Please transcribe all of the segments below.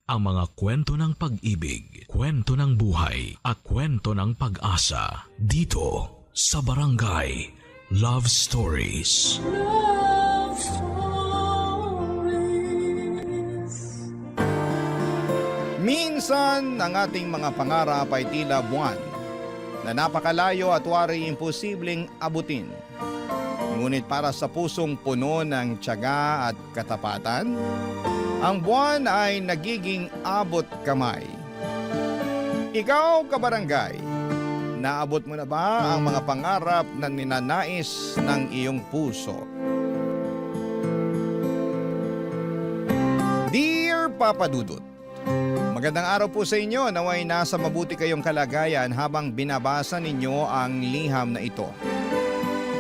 ang mga kwento ng pag-ibig, kwento ng buhay, at kwento ng pag-asa dito sa Barangay Love Stories. Love Stories. Minsan, ang ating mga pangarap ay tila buwan na napakalayo at wari imposibleng abutin. Ngunit para sa pusong puno ng tiyaga at katapatan, ang buwan ay nagiging abot kamay. Ikaw, kabarangay, naabot mo na ba ang mga pangarap na ninanais ng iyong puso? Dear Papa Dudut, magandang araw po sa inyo. Naway nasa mabuti kayong kalagayan habang binabasa ninyo ang liham na ito.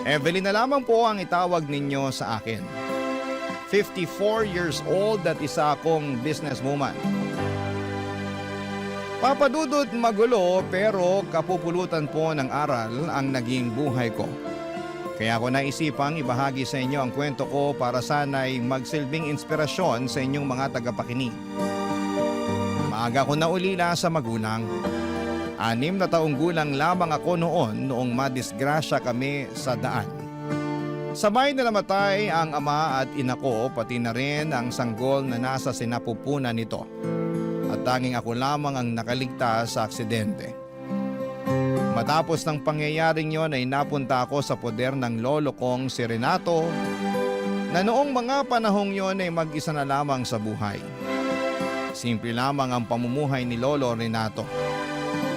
Evelyn na lamang po ang itawag ninyo sa akin. 54 years old at isa akong businesswoman. Papadudot magulo pero kapupulutan po ng aral ang naging buhay ko. Kaya ako naisipang ibahagi sa inyo ang kwento ko para sana'y magsilbing inspirasyon sa inyong mga tagapakinig. Maaga ko naulila sa magulang. 6 na taong gulang lamang ako noong madisgrasya kami sa daan. Sabay na namatay ang ama at ina ko, pati na rin ang sanggol na nasa sinapupunan nito. At tanging ako lamang ang nakaligtas sa aksidente. Matapos ng pangyayaring yon ay napunta ako sa poder ng lolo kong si Renato, na noong mga panahong yon ay mag-isa na lamang sa buhay. Simple lamang ang pamumuhay ni Lolo Renato.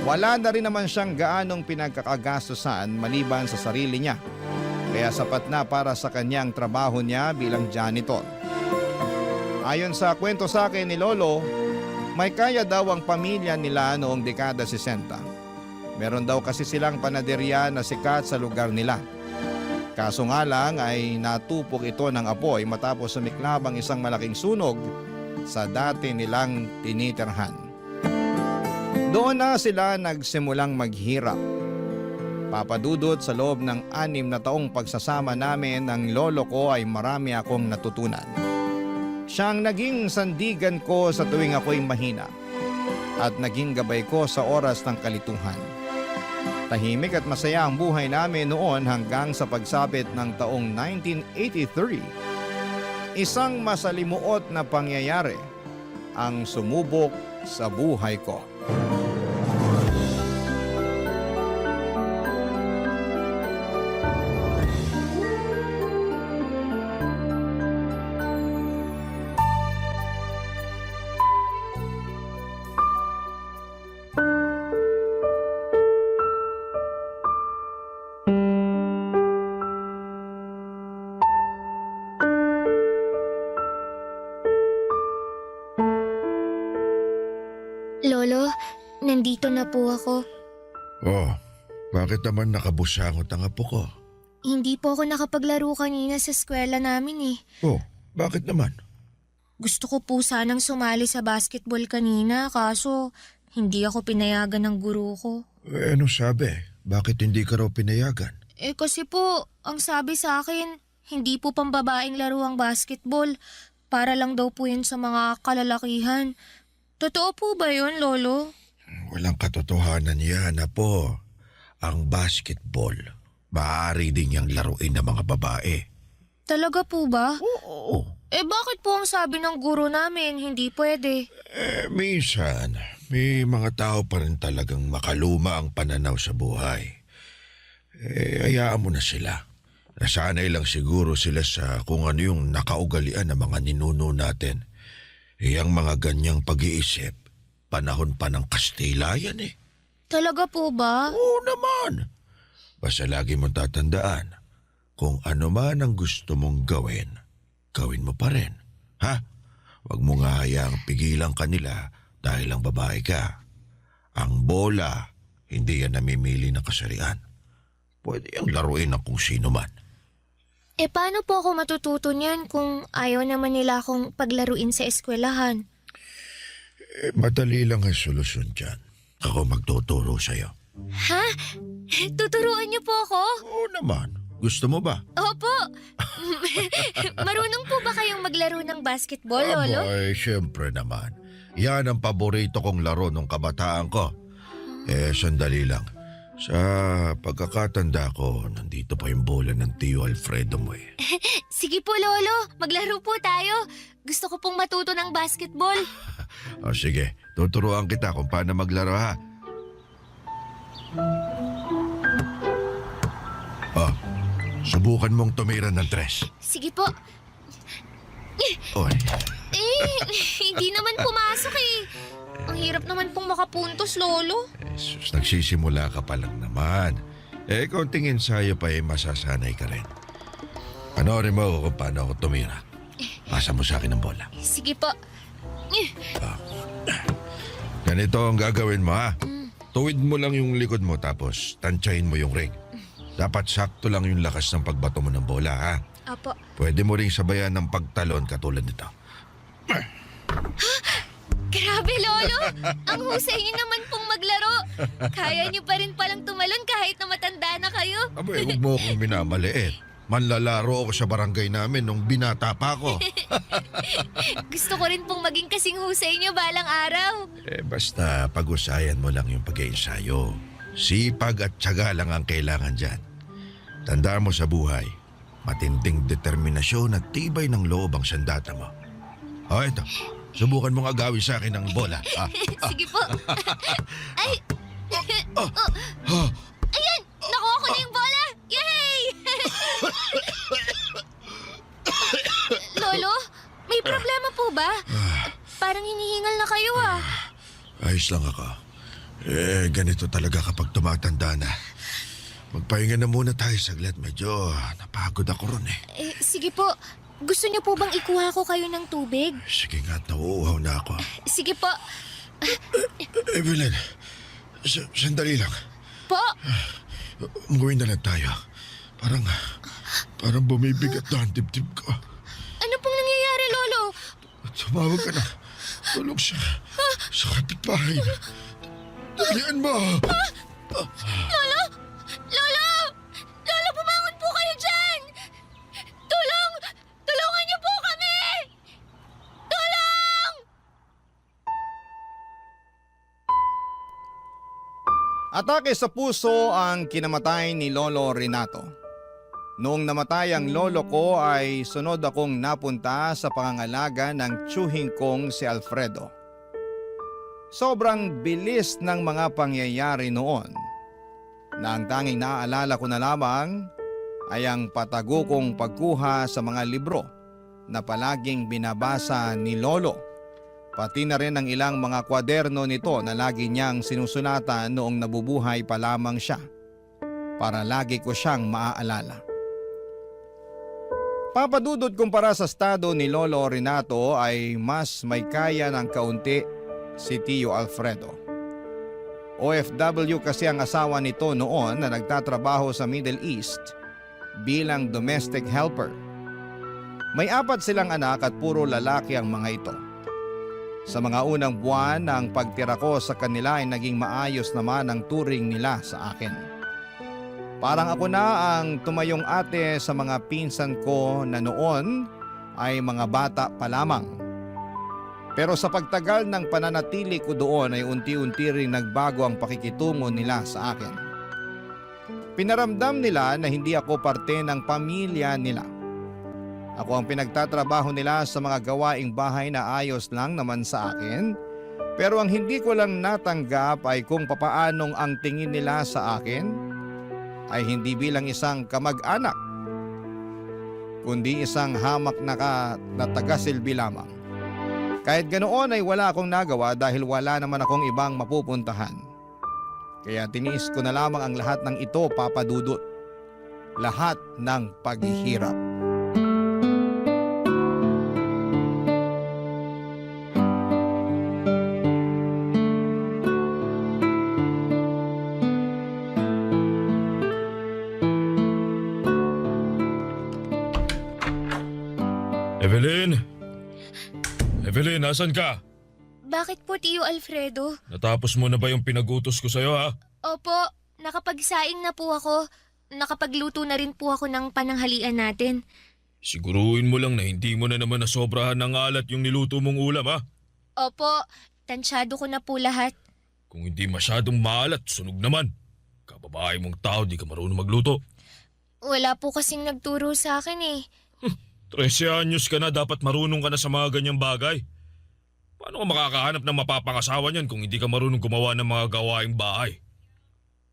Wala na rin naman siyang gaanong pinagkakagastusan maliban sa sarili niya. Kaya sapat na para sa kanyang trabaho niya bilang janitor. Ayon sa kwento sa akin ni Lolo, may kaya daw ang pamilya nila noong dekada 60. Meron daw kasi silang panaderya na sikat sa lugar nila. Kaso nga lang ay natupok ito ng apoy matapos sumiklab ang isang malaking sunog sa dati nilang tinitirhan. Doon na sila nagsimulang maghirap. Papadudot sa loob ng 6 na taong pagsasama namin ng lolo ko ay marami akong natutunan. Siyang naging sandigan ko sa tuwing ako'y mahina at naging gabay ko sa oras ng kalituhan. Tahimik at masaya ang buhay namin noon hanggang sa pagsapit ng taong 1983. Isang masalimuot na pangyayari ang sumubok sa buhay ko. Lolo, nandito na po ako. Oh, bakit naman nakabusangot ang apo ko? Hindi po ako nakapaglaro kanina sa eskwela namin eh. Oh, bakit naman? Gusto ko po sanang sumali sa basketball kanina kaso hindi ako pinayagan ng guro ko. Ano sabi? Bakit hindi ka raw pinayagan? Kasi po, ang sabi sa akin, hindi po pambabaeng laro ang basketball. Para lang daw po yun sa mga kalalakihan. Totoo po ba yun, Lolo? Walang katotohanan yan, apo. Ang basketball, maaari din yang laruin ng mga babae. Talaga po ba? Oo. Bakit po ang sabi ng guro namin hindi pwede? Minsan, may mga tao pa rin talagang makaluma ang pananaw sa buhay. Hayaan mo na sila. Nasanay lang siguro sila sa kung ano yung nakaugalian ng mga ninuno natin. Ang mga ganyang pag-iisip, panahon pa ng Kastila yan eh. Talaga po ba? Oo naman. Basta lagi mong tatandaan, kung ano man ang gusto mong gawin, gawin mo pa rin. Ha? Huwag mo nga hayaang pigilan kanila dahil ang babae ka. Ang bola, hindi yan namimili ng kasarian. Pwede yung laruin ng kung sino man. Paano po ako matututo niyan kung ayaw naman nila akong paglaruin sa eskwelahan? Madali lang ang solusyon dyan. Ako magtuturo sa'yo. Ha? Tuturuan niyo po ako? Oo naman. Gusto mo ba? Opo. Marunong po ba kayong maglaro ng basketball, Lolo? Abay, syempre naman. Yan ang paborito kong laro nung kabataan ko. Sandali lang. Sa pagkakatanda ko, nandito pa yung bola ng Tio Alfredo mo eh. Sige po, Lolo. Maglaro po tayo. Gusto ko pong matuto ng basketball. O sige, tuturuan kita kung paano maglaro ha. Subukan mong tumira ng 3. Sige po. Oy, Hindi naman pumasok eh. Ang hirap naman pong makapuntos, Lolo. sus, nagsisimula ka pa lang naman. Konting ensayo pa masasanay ka rin. Panoorin mo kung paano ako tumira. Pasa mo sa akin ang bola. Sige po. Ganito ang gagawin mo ha. Tuwid mo lang yung likod mo tapos tansyahin mo yung ring. Dapat sakto lang yung lakas ng pagbato mo ng bola ha. Apo. Pwede mo ring sabayan ng pagtalon katulad nito. Grabe, Lolo. Ang husay niyo naman pong maglaro. Kaya niyo pa rin palang tumalon kahit na matanda na kayo. Abay, huwag mo akong minamaliit. Manlalaro ako sa barangay namin nung binata pa ako. Gusto ko rin pong maging kasing husay niyo balang araw. Basta pag-usayan mo lang yung pag-iensayo. Sipag at tiyaga lang ang kailangan dyan. Tandaan mo sa buhay, matinding determinasyon at tibay ng loob ang sandata mo. Ito. Subukan mong agawin sa akin ng bola. Sige po. Ay! Ayan! Nakuha ko na yung bola! Yay! Lolo, may problema po ba? Parang hinihingal na kayo ah. Ayos lang ako. Ganito talaga kapag tumatanda na. Magpahinga na muna tayo saglit. Medyo napagod ako ron eh. Sige po. Gusto niyo po bang ikuha ko kayo ng tubig? Sige nga, nauuhaw na ako. Sige po. Evelyn, sandali lang. Po? Umuwi na lang tayo. Parang bumibigat na ang dibdib ko. Ano pong nangyayari, Lolo? Tumawag ka na. Tulog siya. Sa kapitbahay. Dalian mo! Lolo! Lolo! Lolo, bumangon po kayo dyan! Tulong! Tulungan niyo po kami! Tulong! Atake sa puso ang kinamatay ni Lolo Renato. Noong namatay ang lolo ko ay sunod akong napunta sa pangangalaga ng tiyuhing kong si Alfredo. Sobrang bilis ng mga pangyayari noon na ang tanging naaalala ko na lamang ay ang patago kong pagkuha sa mga libro na palaging binabasa ni Lolo. Pati na rin ang ilang mga kwaderno nito na lagi niyang sinusulatan noong nabubuhay pa lamang siya para lagi ko siyang maaalala. Papadudod kumpara sa estado ni Lolo Renato ay mas may kaya ng kaunti si Tio Alfredo. OFW kasi ang asawa nito noon na nagtatrabaho sa Middle East bilang domestic helper. May 4 silang anak at puro lalaki ang mga ito. Sa mga unang buwan ng pagtira ko sa kanila ay naging maayos naman ang turing nila sa akin. Parang ako na ang tumayong ate sa mga pinsan ko na noon ay mga bata pa lamang. Pero sa pagtagal ng pananatili ko doon ay unti-unti ring nagbago ang pakikitungo nila sa akin. Pinaramdam nila na hindi ako parte ng pamilya nila. Ako ang pinagtatrabaho nila sa mga gawaing bahay na ayos lang naman sa akin. Pero ang hindi ko lang natanggap ay kung papaanong ang tingin nila sa akin ay hindi bilang isang kamag-anak, kundi isang hamak na taga-silbi lamang. Kahit ganoon ay wala akong nagawa dahil wala naman akong ibang mapupuntahan. Kaya tiniis ko na lamang ang lahat ng ito, Papa Dudut. Lahat ng paghihirap. Evelyn! Evelyn, nasan ka? Bakit po, Tio Alfredo? Natapos mo na ba yung pinag-utos ko sa'yo ha? Opo, nakapagsaing na po ako. Nakapagluto na rin po ako ng pananghalian natin. Siguruhin mo lang na hindi mo na naman nasobrahan ng alat yung niluto mong ulam ha? Opo, Tansyado ko na po lahat. Kung hindi masyadong maalat, sunog naman. Kababae mong tao, di ka marunong magluto. Wala po kasing nagturo sa akin eh. 13 anyos ka na, dapat marunong ka na sa mga ganyang bagay. Paano ka makakahanap ng mapapangasawa niyan kung hindi ka marunong gumawa ng mga gawaing bahay?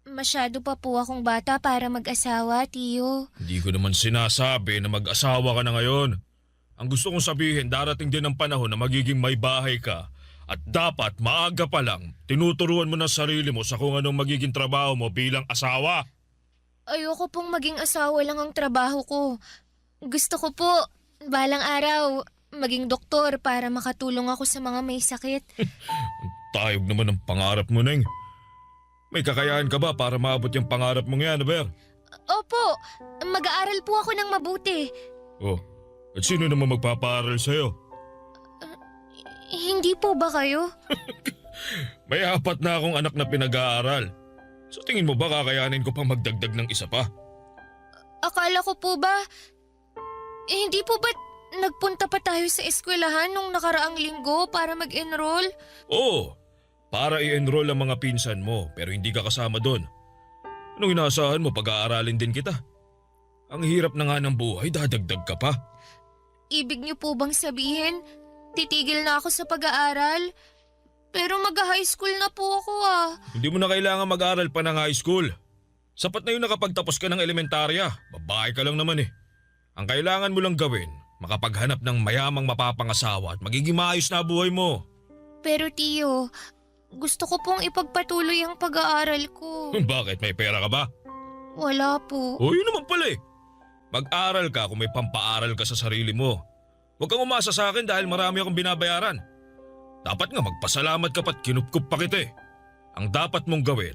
Masyado pa po akong bata para mag-asawa, Tiyo. Hindi ko naman sinasabi na mag-asawa ka na ngayon. Ang gusto kong sabihin, darating din ang panahon na magiging may bahay ka. At dapat maaga pa lang, tinuturuan mo na sarili mo sa kung anong magiging trabaho mo bilang asawa. Ayoko pong maging asawa lang ang trabaho ko. Gusto ko po, balang araw, maging doktor para makatulong ako sa mga may sakit. Tayog naman ang pangarap mo, Neng. May kakayahan ka ba para maabot yung pangarap mong yan, Aber? Opo, mag-aaral po ako ng mabuti. Oh, at sino naman magpapaaral sa'yo? Hindi po ba kayo? May 4 na akong anak na pinag-aaral. So tingin mo ba kakayanin ko pang magdagdag ng isa pa? Akala ko po ba, hindi po ba nagpunta pa tayo sa eskwelahan nung nakaraang linggo para mag-enroll? Oo, para i-enroll ang mga pinsan mo pero hindi ka kasama doon. Anong inaasahan mo, pag-aaralin din kita? Ang hirap na nga ng buhay, dadagdag ka pa. Ibig niyo po bang sabihin, titigil na ako sa pag-aaral? Pero mag-high school na po ako ah. Hindi mo na kailangan mag-aral pa ng high school. Sapat na yun nakapagtapos ka ng elementarya. Babae ka lang naman eh. Ang kailangan mo lang gawin, makapaghanap ng mayamang mapapangasawa at magiging maayos na buhay mo. Pero Tiyo, gusto ko pong ipagpatuloy ang pag-aaral ko. Bakit? May pera ka ba? Wala po. O yun naman pala eh. Mag-aral ka kung may pampaaral ka sa sarili mo. Huwag kang umasa sa akin dahil marami akong binabayaran. Dapat nga magpasalamat ka pa't kinupkup pa kita eh. Ang dapat mong gawin,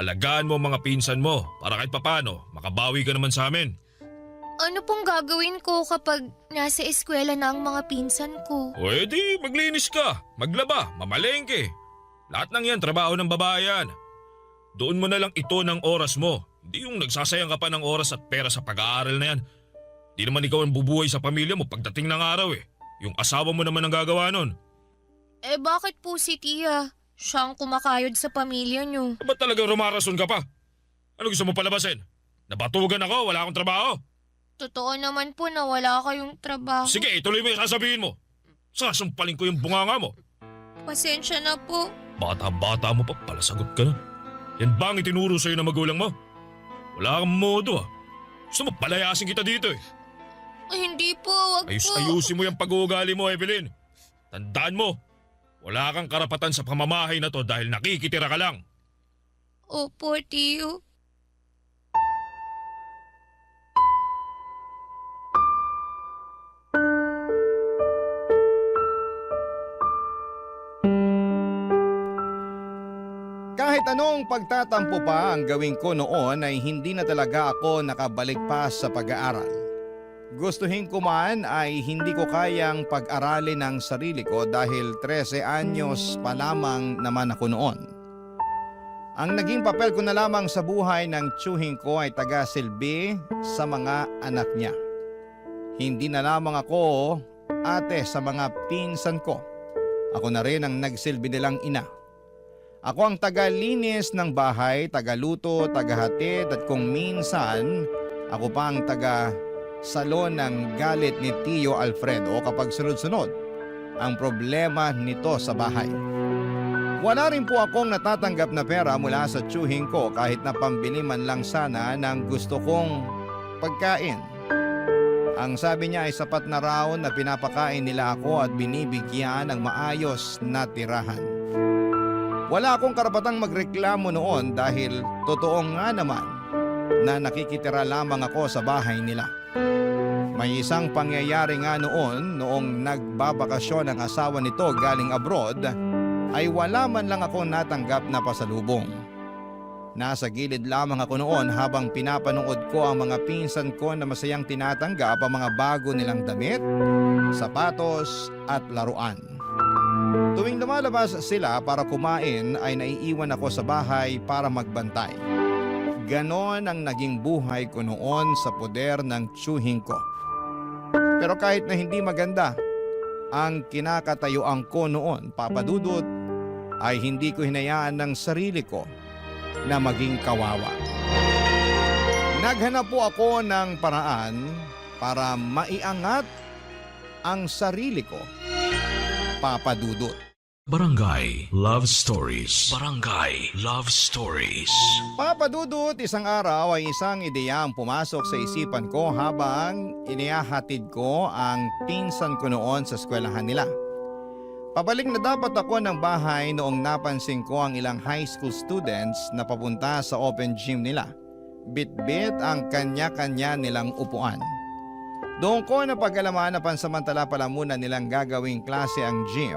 alagaan mo ang mga pinsan mo para kahit papano makabawi ka naman sa amin. Ano pong gagawin ko kapag nasa eskwela na ang mga pinsan ko? O edi, maglinis ka, maglaba, mamalengke. Lahat ng yan, trabaho ng babae yan. Doon mo na lang ito ng oras mo. Hindi yung nagsasayang ka pa ng oras at pera sa pag-aaral na yan. Di naman ikaw ang bubuhay sa pamilya mo pagdating ng araw eh. Yung asawa mo naman ang gagawa nun. Eh bakit po si Tia? Siya ang kumakayod sa pamilya niyo. Ba't talagang rumarason ka pa? Ano gusto mo palabasin? Nabatugan ako, wala akong trabaho. Totoo naman po na wala kayong trabaho. Sige, ituloy mo yung sasabihin mo. Sasampalin ko yung bunganga mo. Pasensya na po. Bata-bata mo pa, palasagot ka na. Yan ba ang itinuro sa'yo ng magulang mo? Wala kang modo ah. Gusto mo palayasin kita dito eh. Hindi po, wag po. Ayusin mo yung pag-uugali mo, Evelyn. Tandaan mo, wala kang karapatan sa pamamahay na to dahil nakikitira ka lang. Opo, Tiyo. Kahit anong pagtatampo pa ang gawin ko noon ay hindi na talaga ako nakabalik pa sa pag-aaral. Gustuhin ko man ay hindi ko kayang pag-aralin ang sarili ko dahil 13 anyos pa lamang naman ako noon. Ang naging papel ko na lamang sa buhay ng tiyuhin ko ay taga-silbi sa mga anak niya. Hindi na lamang ako ate sa mga pinsan ko. Ako na rin ang nagsilbi nilang ina. Ako ang taga-linis ng bahay, taga-luto, taga-hatid at kung minsan ako pa ang taga-salon ng galit ni Tio Alfredo kapag sunod-sunod ang problema nito sa bahay. Wala rin po akong natatanggap na pera mula sa tiyuhin ko kahit na pambili man lang sana ng gusto kong pagkain. Ang sabi niya ay sapat na raw na pinapakain nila ako at binibigyan ng maayos na tirahan. Wala akong karapatang magreklamo noon dahil totoo nga naman na nakikitira lamang ako sa bahay nila. May isang pangyayari nga noong nagbabakasyon ang asawa nito galing abroad ay wala man lang ako natanggap na pasalubong. Nasa gilid lamang ako noon habang pinapanood ko ang mga pinsan ko na masayang tinatanggap ang mga bago nilang damit, sapatos at laruan. Tuwing lumalabas sila para kumain ay naiiwan ako sa bahay para magbantay. Ganon ang naging buhay ko noon sa poder ng tiyuhin ko. Pero kahit na hindi maganda ang kinakatayuan ko noon, Papa Dudut, ay hindi ko hinayaan ng sarili ko na maging kawawa. Naghanap po ako ng paraan para maiangat ang sarili ko. Papa Dudut. Barangay Love Stories. Barangay Love Stories. Papa Dudut, isang araw ay isang ideya ang pumasok sa isipan ko habang inihahatid ko ang pinsan ko noon sa eskwelahan nila. Pabalik na dapat ako ng bahay noong napansin ko ang ilang high school students na papunta sa open gym nila. Bit-bit ang kanya-kanya nilang upuan. Doon ko napag-alaman na pansamantala pala muna nilang gagawing klase ang gym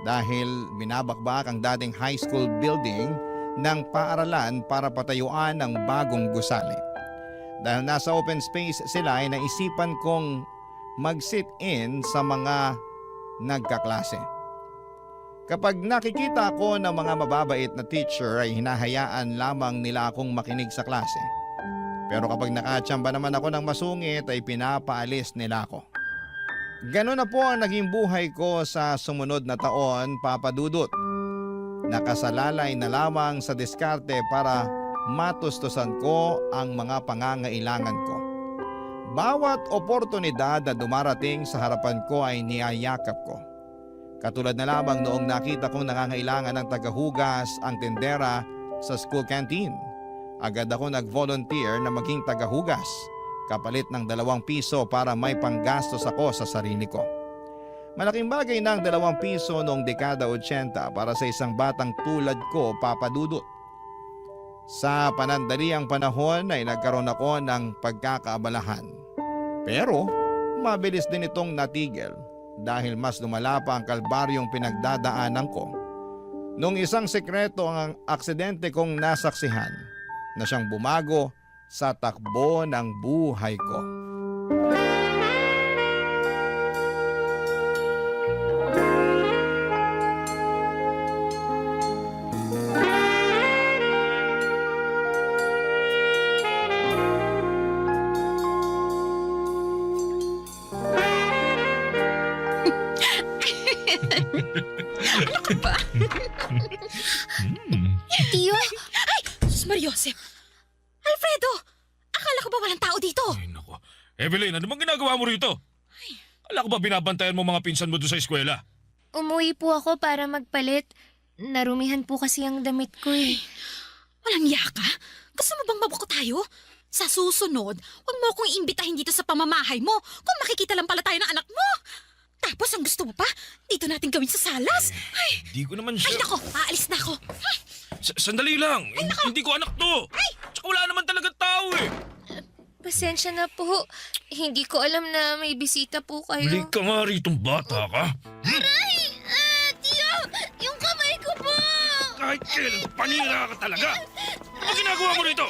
dahil binabakbak ang dating high school building ng paaralan para patayuan ng bagong gusali. Dahil nasa open space sila ay naisipan kong mag-sit in sa mga nagkaklase. Kapag nakikita ako ng mga mababait na teacher ay hinahayaan lamang nila akong makinig sa klase. Pero kapag nakatsamba naman ako ng masungit ay pinapaalis nila ako. Ganun na po ang naging buhay ko sa sumunod na taon, Papa Dudut. Nakasalalay na lamang sa diskarte para matustusan ko ang mga pangangailangan ko. Bawat oportunidad na dumarating sa harapan ko ay niyayakap ko. Katulad na lamang noong nakita kong nangangailangan ng tagahugas ang tindera sa school canteen. Agad ako nag-volunteer na maging tagahugas. Kapalit ng 2 piso para may panggastos ako sa sarili ko. Malaking bagay ng 2 piso noong dekada 80 para sa isang batang tulad ko, Papa Dudut. Sa panandaliang panahon ay nagkaroon ako ng pagkakaabalahan. Pero mabilis din itong natigil dahil mas lumala pa ang kalbaryong pinagdadaanan ko. Nung isang sekreto ang aksidente kong nasaksihan na siyang bumago sa takbo ng buhay ko. Tiyo, Sus Mariosep! Alfredo! Akala ko ba walang tao dito? Ay, nako. Evelyn, ano bang ginagawa mo rito? Akala ko ba binabantayan mo mga pinsan mo doon sa eskwela? umuwi po ako para magpalit. Narumihan po kasi ang damit ko eh. Walang yaka? Gusto mo bang mabuko tayo? Sa susunod, huwag mo akong iimbitahin dito sa pamamahay mo kung makikita lang pala tayo ng anak mo. Tapos ang gusto mo pa, dito natin gawin sa salas. Hindi ko naman Ay siya... nako, aalis na ako. Sandali lang. Hindi ko anak to. Tsaka wala naman talaga tao eh. Pasensya na po. Hindi ko alam na may bisita po Huli kayo. ka nga ritong bata ka. Tiyo! Yung kamay ko po! Kahit kailan, panira ka talaga. Ano ginagawa mo rito?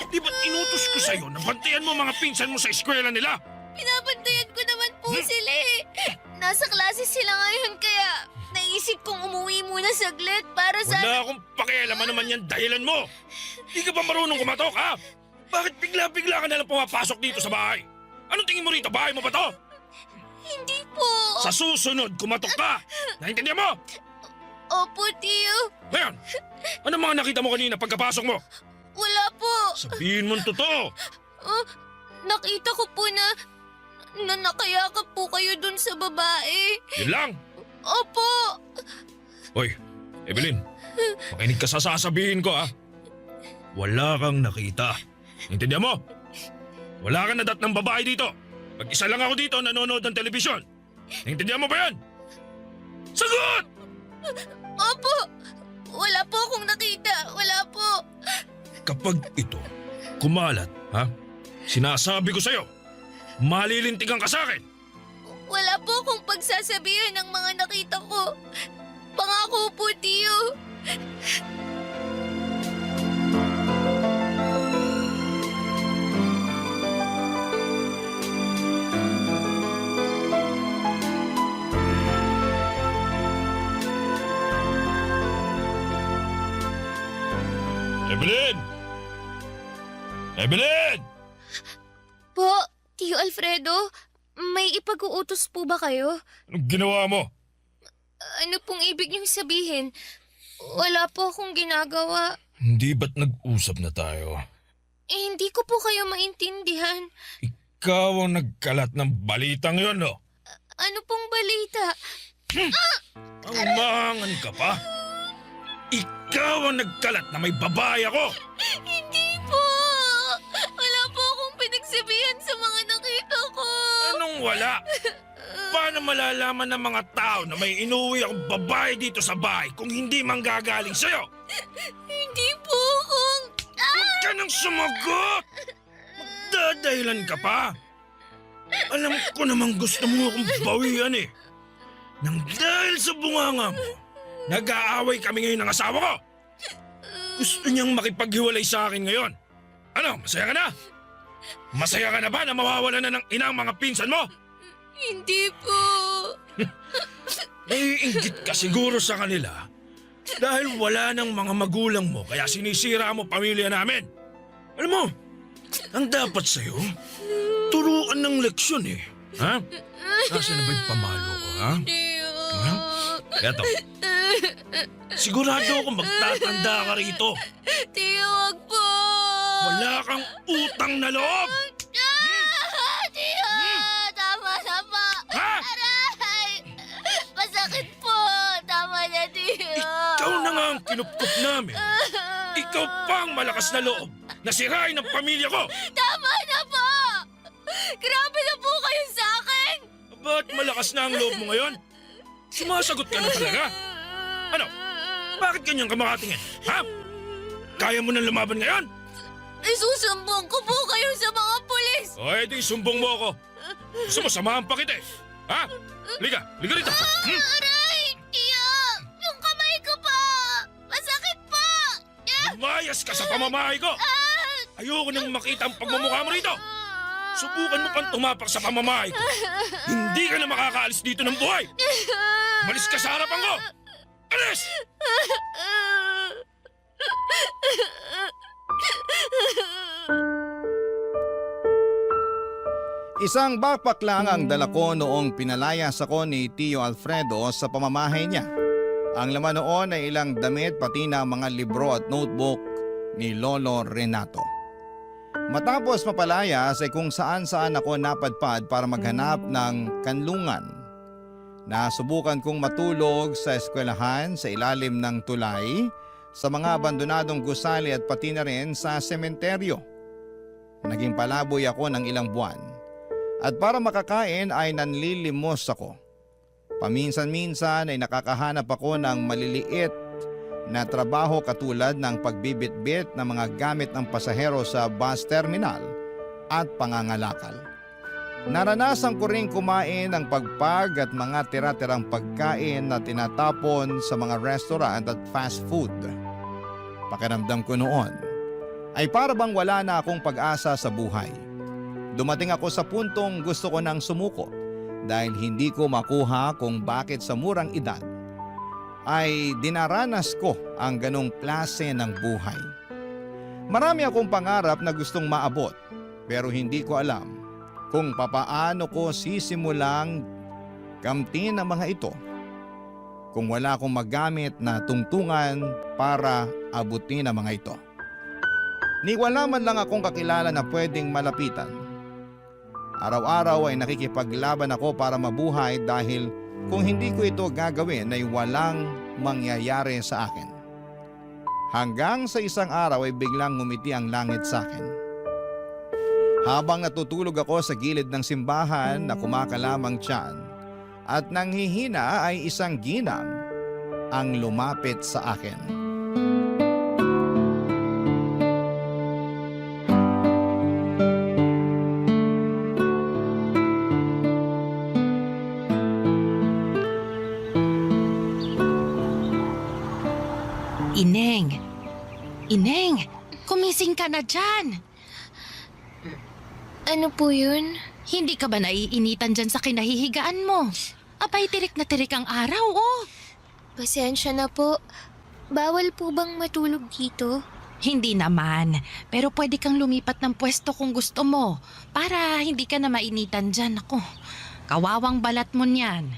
Di ba't inutos ko sa'yo na bantayan mo mga pinsan mo sa eskwela nila? Pinabantayan ko naman po sila eh. Nasa klase sila ngayon kaya naisip kong umuwi muna saglit para sa... Wala akong pakialaman naman yan dahilan mo. Di ka ba marunong kumatok, ha? Bakit bigla-bigla ka nalang pumapasok dito sa bahay? Anong tingin mo rito? Bahay mo ba to? Hindi po. Sa susunod, kumatok ka! Naintindihan mo? Opo, Tiyo. Ngayon, ano mga nakita mo kanina pagkapasok mo? Wala po. Sabihin mo'ng totoo. Nakita ko po na nakayakap po kayo dun sa babae. Yun lang. Opo. Hoy, Evelyn, makinig ka sa sasabihin ko, ha? Wala kang nakita. Intindihan mo? Wala kang nadat ng babae dito. Mag-isa lang ako dito nanonood ng telebisyon. Intindihan mo ba yan? Sagot! Opo. Wala po akong nakita. Wala po. Kapag ito kumalat, ha? Sinasabi ko sa'yo, malilintigan ka sa akin. Wala po akong pagsasabihan ng mga nakita ko. Pangako po, Tiyo. Evelyn! Evelyn! Po, Tiyo Alfredo, may ipag-uutos po ba kayo? Anong ginawa mo? Ano pong ibig niyong sabihin? Wala po akong ginagawa. Hindi ba't nag-usap na tayo? Hindi ko po kayo maintindihan. Ikaw ang nagkalat ng balitang yon, no? Ano pong balita? Ang mahangan ka pa? Ikaw ang nagkalat na may babae ako! Hindi po! Wala po akong pinagsabihan sa mga nakita ko. Anong wala? Paano malalaman ng mga tao na may inuwi akong babae dito sa bahay kung hindi manggagaling sa'yo? Hindi po kung... Huwag ka nang sumagot! Magdadahilan ka pa! Alam ko namang gusto mo akong bawian eh. Nang dahil sa bunganga mo, nag-aaway kami ngayon ng asawa ko. Gusto niyang makipaghiwalay sa akin ngayon. Ano, masaya ka na? Masaya ka na ba na mawawala na ng inang mga pinsan mo? Hindi po. Naiinggit ka siguro sa kanila dahil wala ng mga magulang mo kaya sinisira mo pamilya namin. Alam mo, ang dapat sa'yo, turuan ng leksyon eh. Ha? Nasaan na ba yung pamalo ko, ha? Ha? Eto, sigurado ako magtatanda ka rito. Tiyo, wag po. Wala kang utang na loob! Tiyo, tama na po. Ha? Aray! Masakit po. Tama na, Tiyo. Ikaw na nga ang kinupkup namin. Ikaw pa ang malakas na loob na sirain ang pamilya ko. Tama na po. Grabe na po kayo sa akin. Ba't malakas na ang loob mo ngayon? Sumasagot ka na talaga. Ano? Bakit ganyan ka makatingin? Ha? Kaya mo nang lumaban ngayon? Isusumbong ko po kayo sa mga pulis. O edi sumbong mo ako. Gusto mo samahan pa kita eh. Ha? Liga rito. Aray! Tiyo! Yung kamay ko po! Masakit po! Lumayas ka sa pamamahay ko. Ayoko nang makita ang pagmumukha mo rito. Subukan mo pang tumapak sa pamamahay ko. Hindi ka na makakaalis dito ng buhay. Malis ka sa harapan ko. Alis! Isang backpack lang ang dala ko noong pinalayas ako ni Tio Alfredo sa pamamahay niya. Ang laman noon ay ilang damit pati na mga libro at notebook ni Lolo Renato. Matapos mapalayas ay kung saan-saan ako napadpad para maghanap ng kanlungan. Nasubukan kong matulog sa eskwelahan sa ilalim ng tulay, sa mga abandonadong gusali at pati na rin sa sementeryo. Naging palaboy ako ng ilang buwan. At para makakain ay nanlilimos ako. Paminsan-minsan ay nakakahanap ako ng maliliit na trabaho katulad ng pagbibitbit ng mga gamit ng pasahero sa bus terminal at pangangalakal. Naranasan ko rin kumain ng pagpag at mga tira-tirang pagkain na tinatapon sa mga restaurant at fast food. Pakiramdam ko noon ay para bang wala na akong pag-asa sa buhay. Dumating ako sa puntong gusto ko nang sumuko dahil hindi ko makuha kung bakit sa murang edad ay dinaranas ko ang ganong klase ng buhay. Marami akong pangarap na gustong maabot pero hindi ko alam kung papaano ko sisimulang kamtin ang mga ito kung wala akong magamit na tungtungan para abutin ang mga ito. Ni wala man lang akong kakilala na pwedeng malapitan. Araw-araw ay nakikipaglaban ako para mabuhay dahil kung hindi ko ito gagawin ay walang mangyayari sa akin. Hanggang sa isang araw ay biglang ngumiti ang langit sa akin. Habang natutulog ako sa gilid ng simbahan na kumakalamang tiyan at nanghihina ay isang ginang ang lumapit sa akin. Ineng, kumising ka na dyan. Ano po yun? Hindi ka ba naiinitan dyan sa kinahihigaan mo? Abay, tirik na tirik ang araw, oh. Pasensya na po. Bawal po bang matulog dito? Hindi naman, pero pwede kang lumipat ng pwesto kung gusto mo para hindi ka na mainitan dyan. Ako, kawawang balat mo niyan.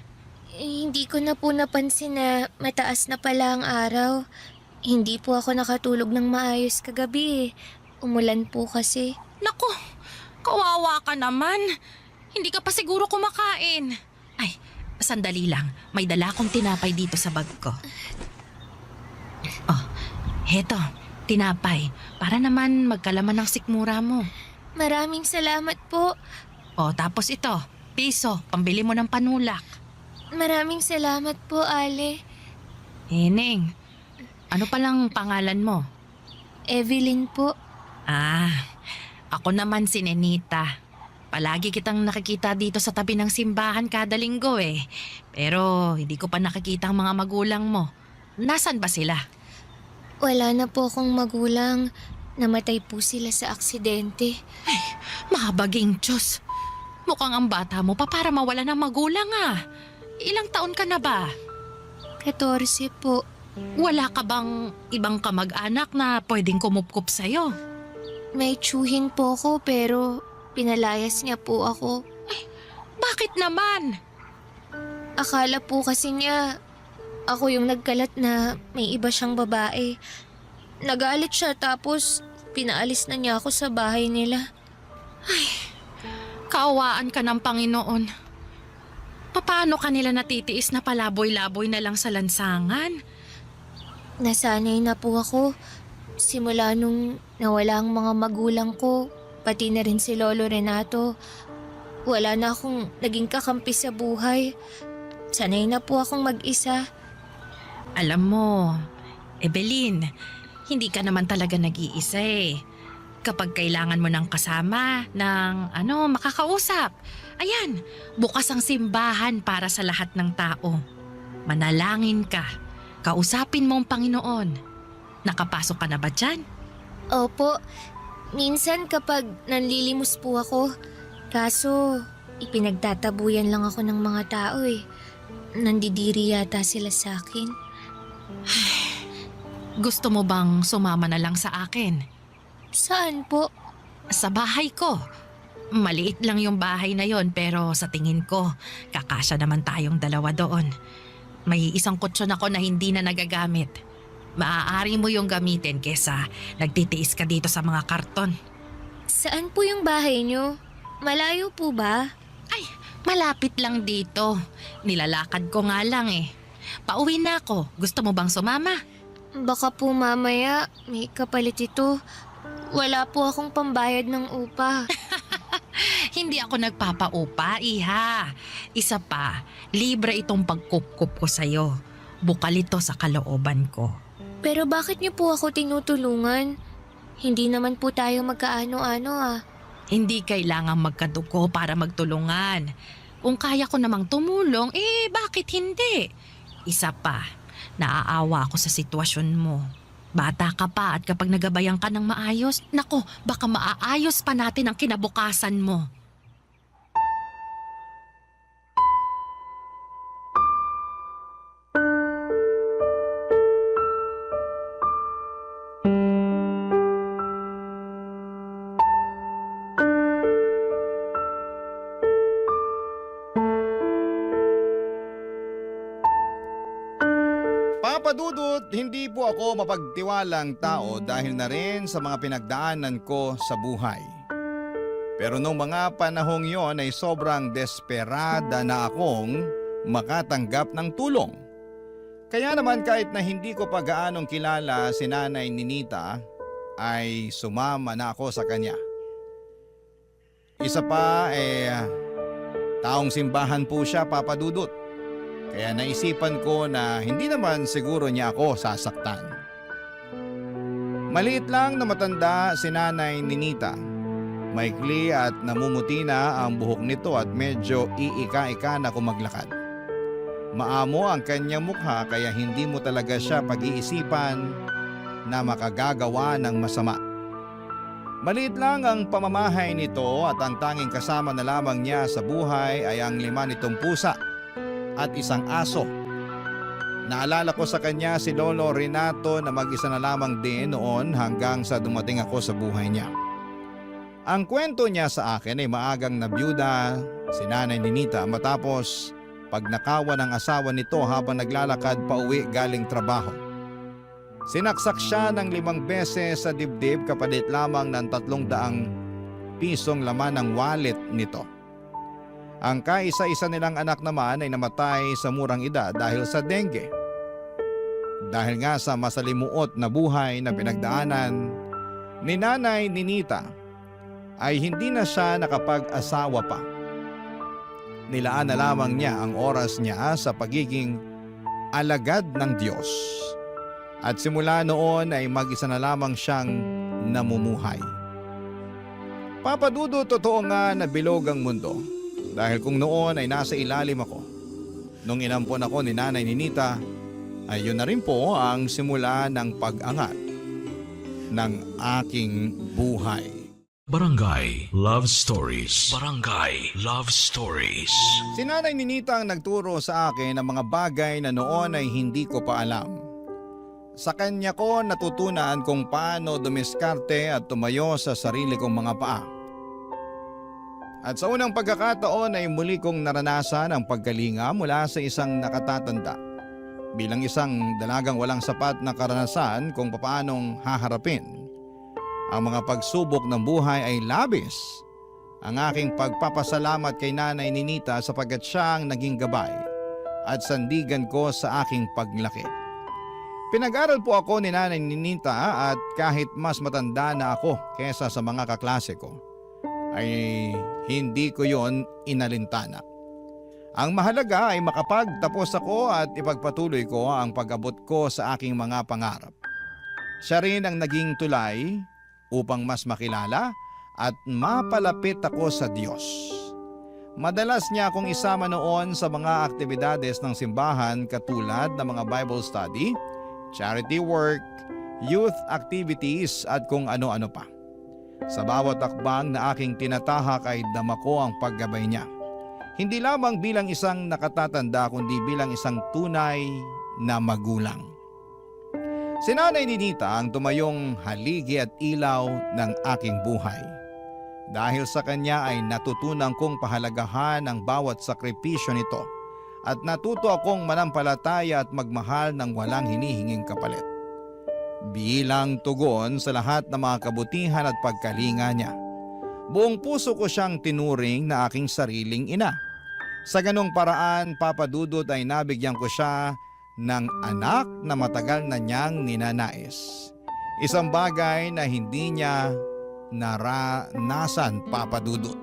Hindi ko na po napansin na mataas na pala ang araw. Hindi po ako nakatulog ng maayos kagabi Umulan po kasi. Naku, kawawa ka naman. Hindi ka pa siguro kumakain. Ay, sandali lang. May dala akong tinapay dito sa bag ko. Oh, heto, tinapay. Para naman magkalaman ng sikmura mo. Maraming salamat po. Oh, tapos ito, piso, pambili mo ng panulak. Maraming salamat po, Ale. Heneng, ano palang pangalan mo? Evelyn po. Ako naman si Nenita. Palagi kitang nakikita dito sa tabi ng simbahan kada linggo eh. Pero hindi ko pa nakikita ang mga magulang mo. Nasaan ba sila? Wala na po akong magulang. Namatay po sila sa aksidente. Mahabaging Diyos. Mukhang ang bata mo pa para mawala ng magulang ah. Ilang taon ka na ba? 14 po. Wala ka bang ibang kamag-anak na pwedeng kumupkup sa'yo? May tsuhin po ako pero pinalayas niya po ako. Bakit naman? Akala po kasi niya ako yung nagkalat na may iba siyang babae. Nagalit siya tapos pinaalis na niya ako sa bahay nila. Kaawaan ka ng Panginoon. Paano ka nila natitiis na palaboy-laboy na lang sa lansangan? Nasanay na po ako. Simula nung nawala ang mga magulang ko, pati na rin si Lolo Renato. Wala na akong naging kakampi sa buhay. Sanay na po akong mag-isa. Alam mo, Evelyn, hindi ka naman talaga nag-iisa eh. Kapag kailangan mo ng kasama, ng makakausap. Ayan, bukas ang simbahan para sa lahat ng tao. Manalangin ka. Kausapin mo ang Panginoon. Nakapasok ka na ba dyan? Opo, minsan kapag nanlilimos po ako. Kaso, ipinagtatabuyan lang ako ng mga tao eh. Nandidiri yata sila sa akin. Gusto mo bang sumama na lang sa akin? Saan po? Sa bahay ko. Maliit lang yung bahay na yon pero sa tingin ko, kakasya naman tayong dalawa doon. May isang kutsyon ako na hindi na nagagamit. Maaari mo yung gamitin kesa nagtitiis ka dito sa mga karton. Saan po yung bahay niyo? Malayo po ba? Ay, malapit lang dito. Nilalakad ko nga lang eh. Pauwi na ako. Gusto mo bang sumama? Baka po mamaya may kapalit ito. Wala po akong pambayad ng upa. Hindi ako nagpapaupa, iha. Isa pa, libre itong pagkup-kup ko sa'yo. Bukal ito sa kalooban ko. Pero bakit niyo po ako tinutulungan? Hindi naman po tayo magkaano-ano ah. Hindi kailangang magkadugo para magtulungan. Kung kaya ko namang tumulong, bakit hindi? Isa pa, naaawa ako sa sitwasyon mo. Bata ka pa at kapag nagabayan ka ng maayos, nako, baka maaayos pa natin ang kinabukasan mo. Papadudot, hindi po ako mapagtiwalang tao dahil na rin sa mga pinagdaanan ko sa buhay. Pero nung mga panahong yon ay sobrang desperada na akong makatanggap ng tulong. Kaya naman kahit na hindi ko pa gaanong kilala si Nanay Ninita, ay sumama na ako sa kanya. Isa pa taong simbahan po siya, Papadudot. Kaya naisipan ko na hindi naman siguro niya ako sasaktan. Maliit lang na matanda si Nanay Ninita. Maikli at namumuti na ang buhok nito at medyo iika-ika na kumaglakad. Maamo ang kanyang mukha kaya hindi mo talaga siya pag-iisipan na makagagawa ng masama. Maliit lang ang pamamahay nito at ang tanging kasama na lamang niya sa buhay ay ang 5 nitong pusa at isang aso. Naalala ko sa kanya si Lolo Renato na mag-isa na lamang din noon hanggang sa dumating ako sa buhay niya. Ang kwento niya sa akin ay maagang nabiyuda si Nanay Ninita matapos pagnakawan ng asawa nito habang naglalakad pauwi galing trabaho. Sinaksak siya ng 5 beses sa dibdib kapalit lamang ng 300 pisong laman ng wallet nito. Ang kaisa-isa nilang anak naman ay namatay sa murang edad dahil sa dengue. Dahil nga sa masalimuot na buhay na pinagdaanan ni Nanay Ninita ay hindi na siya nakapag-asawa pa. Nilaan na lamang niya ang oras niya sa pagiging alagad ng Diyos. At simula noon ay mag-isa na lamang siyang namumuhay. Papa Dudut, totoo nga na bilog ang mundo. Dahil kung noon ay nasa ilalim ako, nung inampon ako ni Nanay Ninita, ay yun na rin po ang simula ng pag-angat ng aking buhay. Barangay Love Stories. Barangay Love Stories. Si Nanay Ninita ang nagturo sa akin ng mga bagay na noon ay hindi ko pa alam. Sa kanya ko natutunan kung paano dumiskarte at tumayo sa sarili kong mga paa. At sa unang pagkakataon ay muli kong naranasan ang pagkalinga mula sa isang nakatatanda. Bilang isang dalagang walang sapat na karanasan kung paanong haharapin ang mga pagsubok ng buhay ay labis ang aking pagpapasalamat kay Nanay Ninita sapagkat siya ang naging gabay at sandigan ko sa aking paglaki. Pinag-aral po ako ni Nanay Ninita at kahit mas matanda na ako kesa sa mga kaklase ko, ay hindi ko yon inalintana. Ang mahalaga ay makapagtapos ako at ipagpatuloy ko ang pag-abot ko sa aking mga pangarap. Siya rin ang naging tulay upang mas makilala at mapalapit ako sa Diyos. Madalas niya akong isama noon sa mga aktibidades ng simbahan katulad ng mga Bible study, charity work, youth activities at kung ano-ano pa. Sa bawat akbang na aking tinatahak ay dama ko ang paggabay niya. Hindi lamang bilang isang nakatatanda kundi bilang isang tunay na magulang. Si Nanay Ninita ang tumayong haligi at ilaw ng aking buhay. Dahil sa kanya ay natutunan kong pahalagahan ang bawat sakripisyo nito at natuto akong manampalataya at magmahal ng walang hinihinging kapalit. Bilang tugon sa lahat ng mga kabutihan at pagkalinga niya, buong puso ko siyang tinuring na aking sariling ina. Sa ganong paraan, Papa Dudut, ay nabigyan ko siya ng anak na matagal na niyang ninanais. Isang bagay na hindi niya naranasan, Papa Dudut.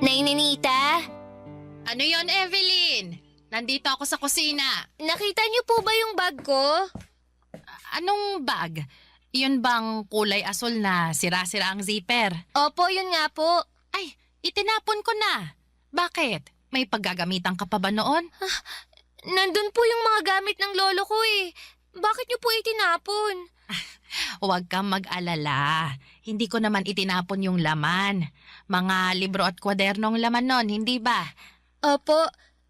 Nay Ninita, Ano yon, Evelyn? Nandito ako sa kusina. nakita niyo po ba yung bag ko? Anong bag? Yun bang kulay asul na sira-sira ang zipper? Opo, yun nga po. Ay, itinapon ko na. Bakit? May paggagamitan ka pa ba noon? Nandun po yung mga gamit ng lolo ko eh. Bakit niyo po itinapon? Huwag kang mag-alala. Hindi ko naman itinapon yung laman. Mga libro at kwadernong laman nun, hindi ba? Opo,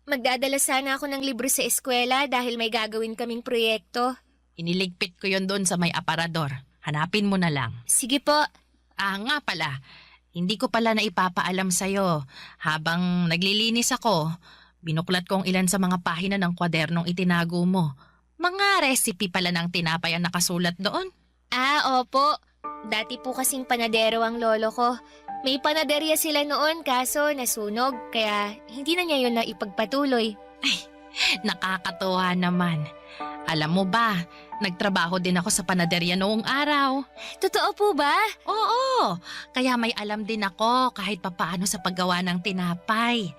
magdadala sana ako ng libro sa eskwela dahil may gagawin kaming proyekto. Iniligpit ko yon doon sa may aparador. Hanapin mo na lang. Sige po. Nga pala, hindi ko pala na ipapaalam sa'yo. Habang naglilinis ako, binuklat ko ang ilan sa mga pahina ng kwadernong itinago mo. Mga recipe pala ng tinapay ang nakasulat doon. Opo. Dati po kasing panadero ang lolo ko. May panaderya sila noon kaso nasunog kaya hindi na niya yun na ipagpatuloy. Nakakatuwa naman. Alam mo ba, nagtrabaho din ako sa panaderya noong araw. Totoo po ba? Oo, kaya may alam din ako kahit papaano sa paggawa ng tinapay.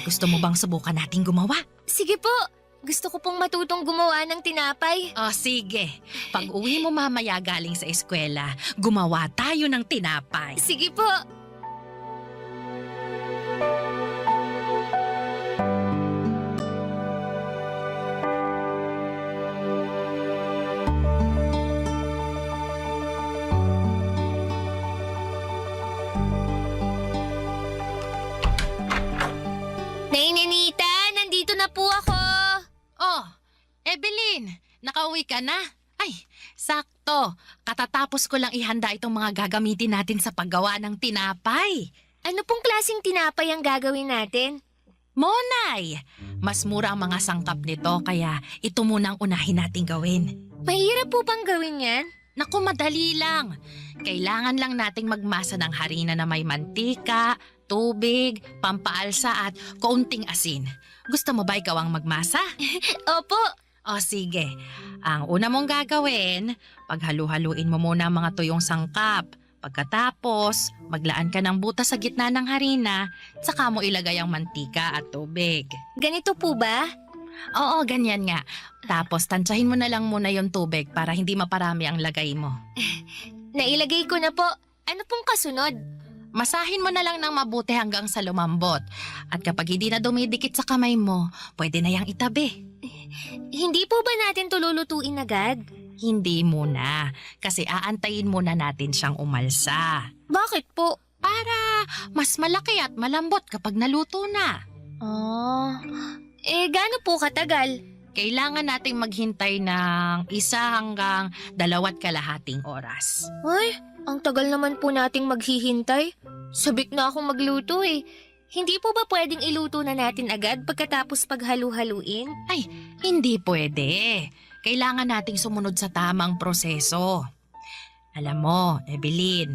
Gusto mo bang subukan nating gumawa? Sige po. Gusto ko pong matutong gumawa ng tinapay. Sige. Pag uwi mo mamaya galing sa eskwela, gumawa tayo ng tinapay. Sige po. Nay Ninita, nandito na po ako. nakauwi ka na. Ay, sakto. Katatapos ko lang ihanda itong mga gagamitin natin sa paggawa ng tinapay. Ano pong klaseng tinapay ang gagawin natin? Monay! Mas mura ang mga sangkap nito kaya ito muna ang unahin nating gawin. Mahirap po bang gawin yan? Naku, madali lang. Kailangan lang nating magmasa ng harina na may mantika, tubig, pampaalsa at kaunting asin. Gusto mo ba ikaw ang magmasa? Opo. O sige, ang una mong gagawin, paghalu-haluin mo muna ang mga tuyong sangkap. Pagkatapos, maglaan ka ng butas sa gitna ng harina, saka mo ilagay ang mantika at tubig. Ganito po ba? Oo, ganyan nga. Tapos tansyahin mo na lang muna yung tubig para hindi maparami ang lagay mo. Nailagay ko na po. Ano pong kasunod? Masahin mo na lang ng mabuti hanggang sa lumambot. At kapag hindi na dumidikit sa kamay mo, pwede na yang itabi. Hindi po ba natin tululutuin agad? Hindi muna, kasi aantayin muna natin siyang umalsa. Bakit po? Para mas malaki at malambot kapag naluto na. Gaano po katagal? Kailangan nating maghintay ng 1 hanggang 2.5 oras. Ay, ang tagal naman po nating maghihintay. Sabik na akong magluto eh. Hindi po ba pwedeng iluto na natin agad pagkatapos paghalu-haluin? Ay, hindi pwede. Kailangan nating sumunod sa tamang proseso. Alam mo, Evelyn,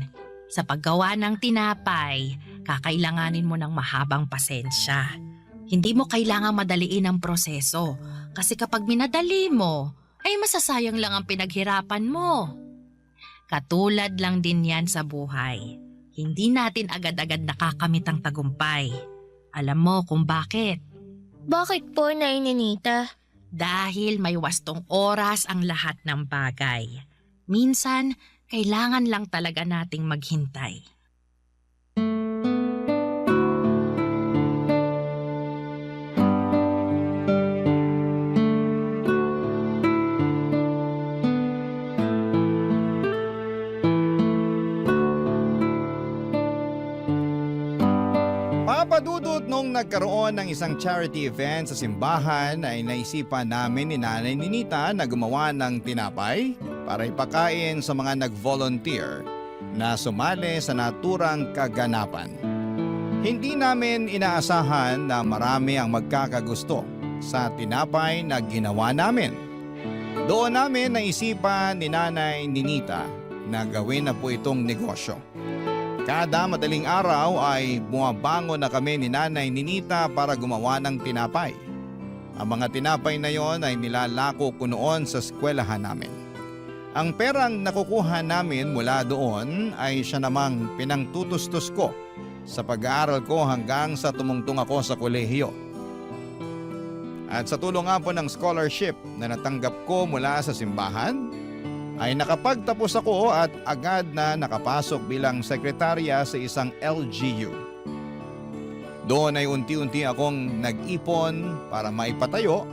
sa paggawa ng tinapay, kakailanganin mo ng mahabang pasensya. Hindi mo kailangang madaliin ang proseso kasi kapag minadali mo, ay masasayang lang ang pinaghirapan mo. Katulad lang din yan sa buhay. Hindi natin agad-agad nakakamit ang tagumpay. Alam mo kung bakit? Bakit po, Nay Ninita? Dahil may wastong oras ang lahat ng bagay. Minsan, kailangan lang talaga nating maghintay. Papadudot nung nagkaroon ng isang charity event sa simbahan ay naisipan namin ni Nanay Ninita na gumawa ng tinapay para ipakain sa mga nag-volunteer na sumali sa naturang kaganapan. Hindi namin inaasahan na marami ang magkakagusto sa tinapay na ginawa namin. Doon namin naisipan ni Nanay Ninita na gawin na po itong negosyo. Kada madaling araw ay bumabangon na kami ni Nanay Ninita para gumawa ng tinapay. Ang mga tinapay na yon ay nilalako ko noon sa eskwelahan namin. Ang perang nakukuha namin mula doon ay siya namang pinangtutustos ko sa pag-aaral ko hanggang sa tumungtong ako sa kolehiyo. At sa tulong nga po ng scholarship na natanggap ko mula sa simbahan, ay nakapagtapos ako at agad na nakapasok bilang sekretarya sa isang LGU. Doon ay unti-unti akong nag-ipon para maipatayo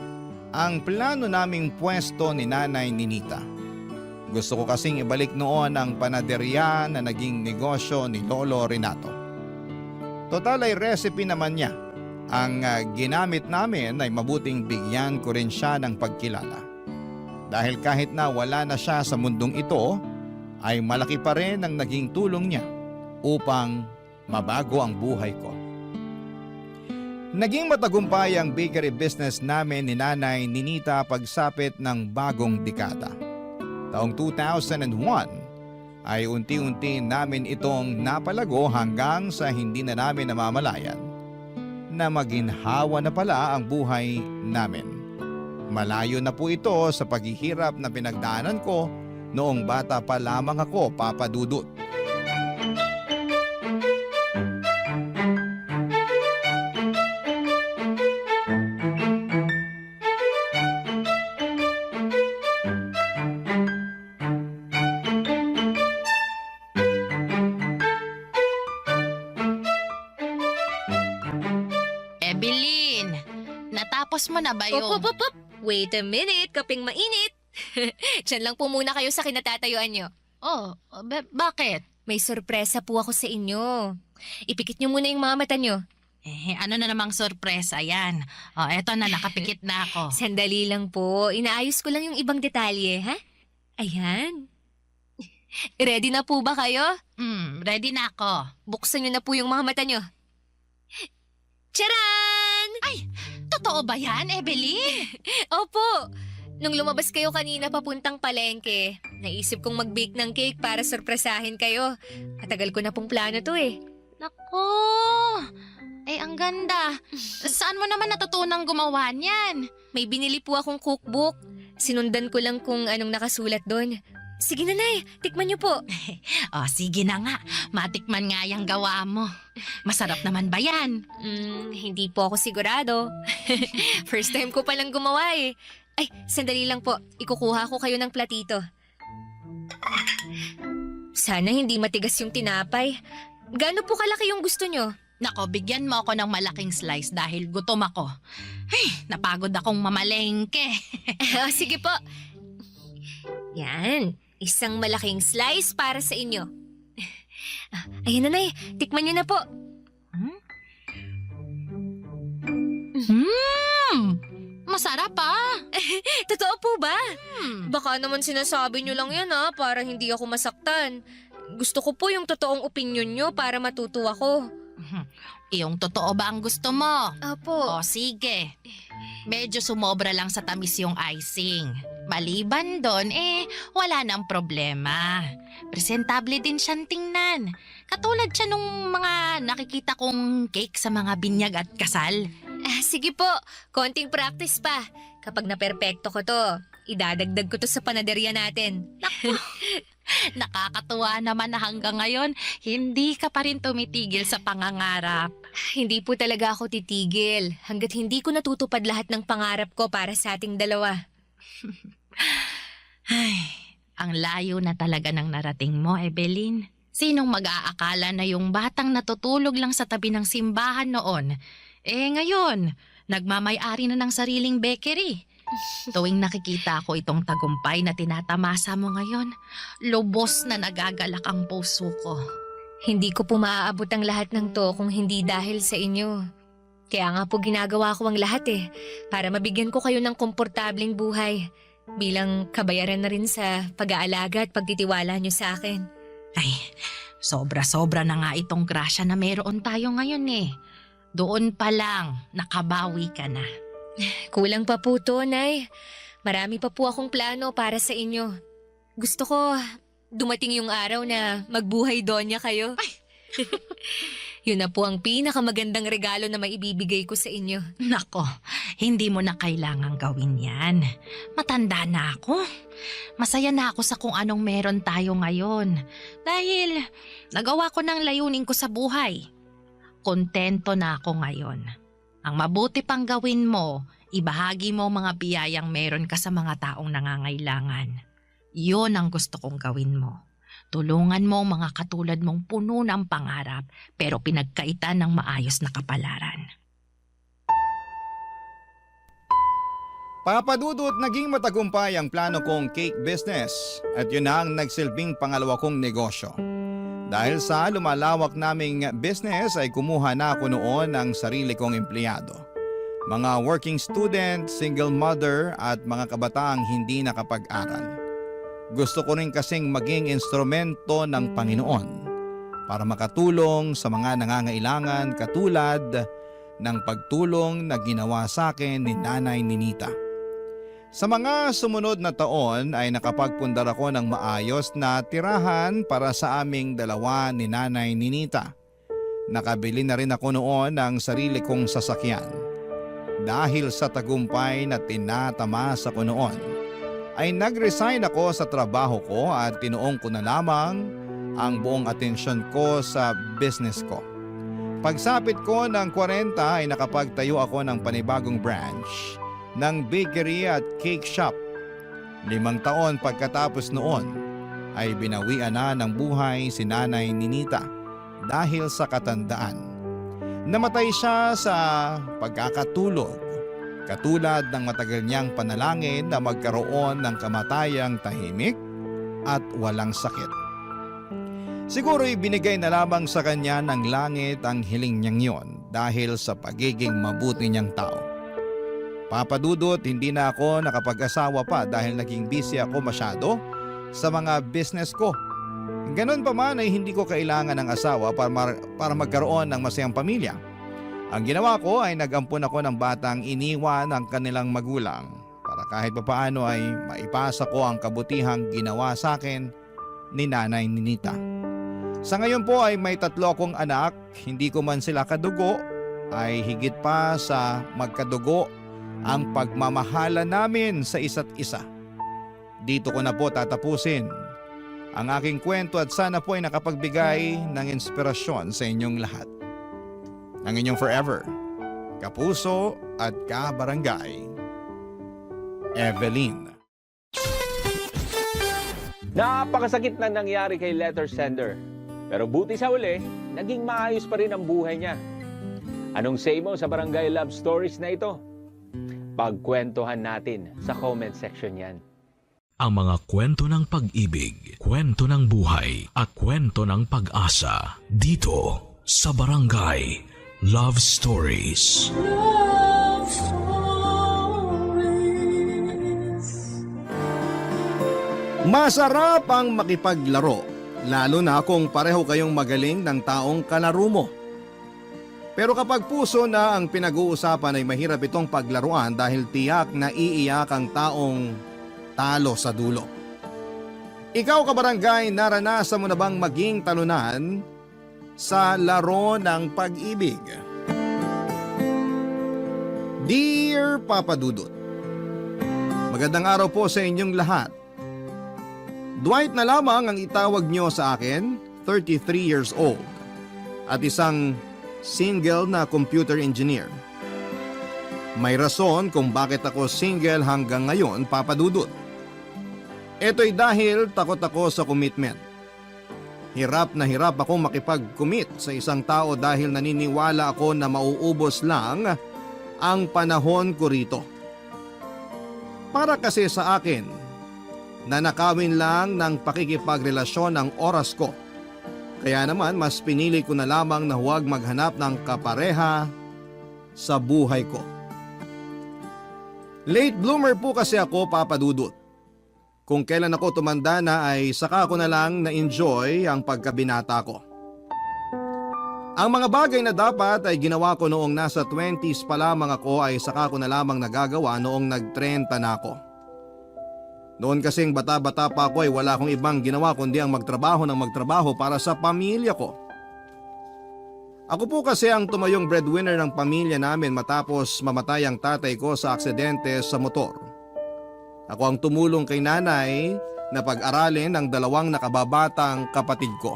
ang plano naming pwesto ni Nanay Ninita. Gusto ko kasing ibalik noon ang panaderya na naging negosyo ni Lolo Renato. Total ay recipe naman niya. Ang ginamit namin ay mabuting bigyan ko rin siya ng pagkilala. Dahil kahit na wala na siya sa mundong ito, ay malaki pa rin ang naging tulong niya upang mabago ang buhay ko. Naging matagumpay ang bakery business namin ni Nanay Ninita pagsapit ng bagong dekada. Taong 2001 ay unti-unti namin itong napalago hanggang sa hindi na namin namamalayan na maginhawa na pala ang buhay namin. Malayo na po ito sa paghihirap na pinagdaanan ko noong bata pa lamang ako, Papa Dudut. Evelyn, natapos mo na ba yung... Op. Wait a minute, kaping mainit. Diyan lang po muna kayo sa kinatatayuan nyo. Oh, bakit? May sorpresa po ako sa inyo. Ipikit nyo muna yung mga mata nyo. Ano na namang sorpresa yan? Eto na, nakapikit na ako. Sandali lang po. Inaayos ko lang yung ibang detalye, ha? Ayan. Ready na po ba kayo? Ready na ako. Buksan nyo na po yung mga mata nyo. Charan! Totoo ba yan, Evelyn? Opo. Nung lumabas kayo kanina papuntang palengke, naisip kong mag-bake ng cake para sorpresahin kayo. Matagal ko na pong plano to eh. Nako! Ang ganda. Saan mo naman natutunang gumawa niyan? May binili po akong cookbook. Sinundan ko lang kung anong nakasulat doon. Sige na, Nay. Tikman niyo po. Sige na nga. Matikman nga yung gawa mo. Masarap naman ba yan? Hindi po ako sigurado. First time ko palang gumawa eh. Ay, sandali lang po. Ikukuha ko kayo ng platito. Sana hindi matigas yung tinapay. Gaano po kalaki yung gusto nyo? Nako, bigyan mo ako ng malaking slice dahil gutom ako. Napagod akong mamalengke. Sige po. Yan. Isang malaking slice para sa inyo. Ayan na, Nay. Tikman nyo na po. Masarap ah. Totoo po ba? Baka naman sinasabi nyo lang yan para hindi ako masaktan. Gusto ko po yung totoong opinion nyo para matuto ako. Yung totoo ba ang gusto mo? Apo. Sige. Medyo sumobra lang sa tamis yung icing. Maliban doon, wala nang problema. Presentable din siyang tingnan. Katulad siya nung mga nakikita kong cake sa mga binyag at kasal. Sige po, konting practice pa. Kapag naperpekto ko to, idadagdag ko to sa panaderya natin. Nakakatuwa naman na hanggang ngayon, hindi ka pa rin tumitigil sa pangangarap. Hindi po talaga ako titigil hanggat hindi ko natutupad lahat ng pangarap ko para sa ating dalawa. Ang layo na talaga ng narating mo, Evelyn. Sinong mag-aakala na yung batang natutulog lang sa tabi ng simbahan noon, ngayon, nagmamay-ari na ng sariling bakery. Tuwing nakikita ko itong tagumpay na tinatamasa mo ngayon, lubos na nagagalak ang puso ko. Hindi ko po maaabot ang lahat ng to kung hindi dahil sa inyo. Kaya nga po ginagawa ko ang lahat para mabigyan ko kayo ng komportabling buhay bilang kabayaran na rin sa pag-aalaga at pagtitiwala nyo sa akin. Sobra-sobra na nga itong grasya na meron tayo ngayon Doon pa lang, nakabawi ka na. Kulang pa po to, Nay. Marami pa po akong plano para sa inyo. Gusto ko dumating yung araw na magbuhay donya kayo. Yun na po ang pinakamagandang regalo na maibibigay ko sa inyo. Nako, hindi mo na kailangang gawin yan. Matanda na ako. Masaya na ako sa kung anong meron tayo ngayon. Dahil nagawa ko ng layunin ko sa buhay. Kontento na ako ngayon. Ang mabuti pang gawin mo, ibahagi mo mga biyayang meron ka sa mga taong nangangailangan. Yun ang gusto kong gawin mo. Tulungan mo ang mga katulad mong puno ng pangarap pero pinagkaitan ng maayos na kapalaran. Papadudot naging matagumpay ang plano kong cake business at yun na ang nagsilbing pangalawa kong negosyo. Dahil sa lumalawak naming business ay kumuha na ako noon ng sarili kong empleyado. Mga working student, single mother at mga kabataang hindi nakapag-aral. Gusto ko rin kasing maging instrumento ng Panginoon para makatulong sa mga nangangailangan katulad ng pagtulong na ginawa sa akin ni Nanay Ninita. Sa mga sumunod na taon ay nakapagpundar ako ng maayos na tirahan para sa aming dalawa ni Nanay Ninita. Nakabili na rin ako noon ng sarili kong sasakyan. Dahil sa tagumpay na tinatamasa ko noon, ay nag-resign ako sa trabaho ko at tinuong ko na lamang ang buong atensyon ko sa business ko. Pagsapit ko ng 40 ay nakapagtayo ako ng panibagong branch ng bakery at cake shop. 5 taon pagkatapos noon ay binawian na ng buhay si Nanay Ninita dahil sa katandaan. Namatay siya sa pagkakatulog, katulad ng matagal niyang panalangin na magkaroon ng kamatayang tahimik at walang sakit. Siguro'y binigay na lamang sa kanya ng langit ang hiling niyang yon dahil sa pagiging mabuti niyang tao. Papa Dudut, hindi na ako nakapag-asawa pa dahil naging busy ako masyado sa mga business ko. Ganon pa man ay hindi ko kailangan ng asawa para magkaroon ng masayang pamilya. Ang ginawa ko ay nag-ampon ako ng batang iniwan ng kanilang magulang para kahit papaano ay maipasa ko ang kabutihang ginawa sa akin ni Nanay Ninita. Sa ngayon po ay may 3 akong anak, hindi ko man sila kadugo, ay higit pa sa magkadugo ang pagmamahala namin sa isa't isa. Dito ko na po tatapusin ang aking kwento at sana po ay nakapagbigay ng inspirasyon sa inyong lahat. Ang inyong forever, kapuso at kabarangay, Evelyn. Napakasakit na nangyari kay letter sender. Pero buti sa uli, naging maayos pa rin ang buhay niya. Anong say mo sa Barangay Love Stories na ito? Pagkwentuhan natin sa comment section yan. Ang mga kwento ng pag-ibig, kwento ng buhay at kwento ng pag-asa dito sa Barangay Love Stories. Love Stories. Masarap ang makipaglaro, lalo na kung pareho kayong magaling ng taong kalaro mo. Pero kapag puso na ang pinag-uusapan ay mahirap itong paglaruan dahil tiyak na iiyak ang taong talo sa dulo. Ikaw kabarangay, naranasan mo na bang maging talunan sa laro ng pag-ibig? Dear Papa Dudut, magandang araw po sa inyong lahat. Dwight na lamang ang itawag nyo sa akin, 33 years old, at isang single na computer engineer. May rason kung bakit ako single hanggang ngayon, Papa Dudut. Ito'y dahil takot ako sa commitment. Hirap na hirap akong makipag-commit sa isang tao dahil naniniwala ako na mauubos lang ang panahon ko rito. Para kasi sa akin, nanakawin lang ng pakikipagrelasyon ang oras ko. Kaya naman mas pinili ko na lamang na huwag maghanap ng kapareha sa buhay ko. Late bloomer po kasi ako, Papa Dudut. Kung kailan ako tumanda na ay saka ko na lang na-enjoy ang pagkabinata ko. Ang mga bagay na dapat ay ginawa ko noong nasa 20s pa lamang ako ay saka ko na lamang nagagawa noong nag-30 na ako. Noon kasing bata-bata pa ako ay wala akong ibang ginawa kundi ang magtrabaho para sa pamilya ko. Ako po kasi ang tumayong breadwinner ng pamilya namin matapos mamatay ang tatay ko sa aksidente sa motor. Ako ang tumulong kay nanay na pag-aralin ang 2 nakababatang kapatid ko.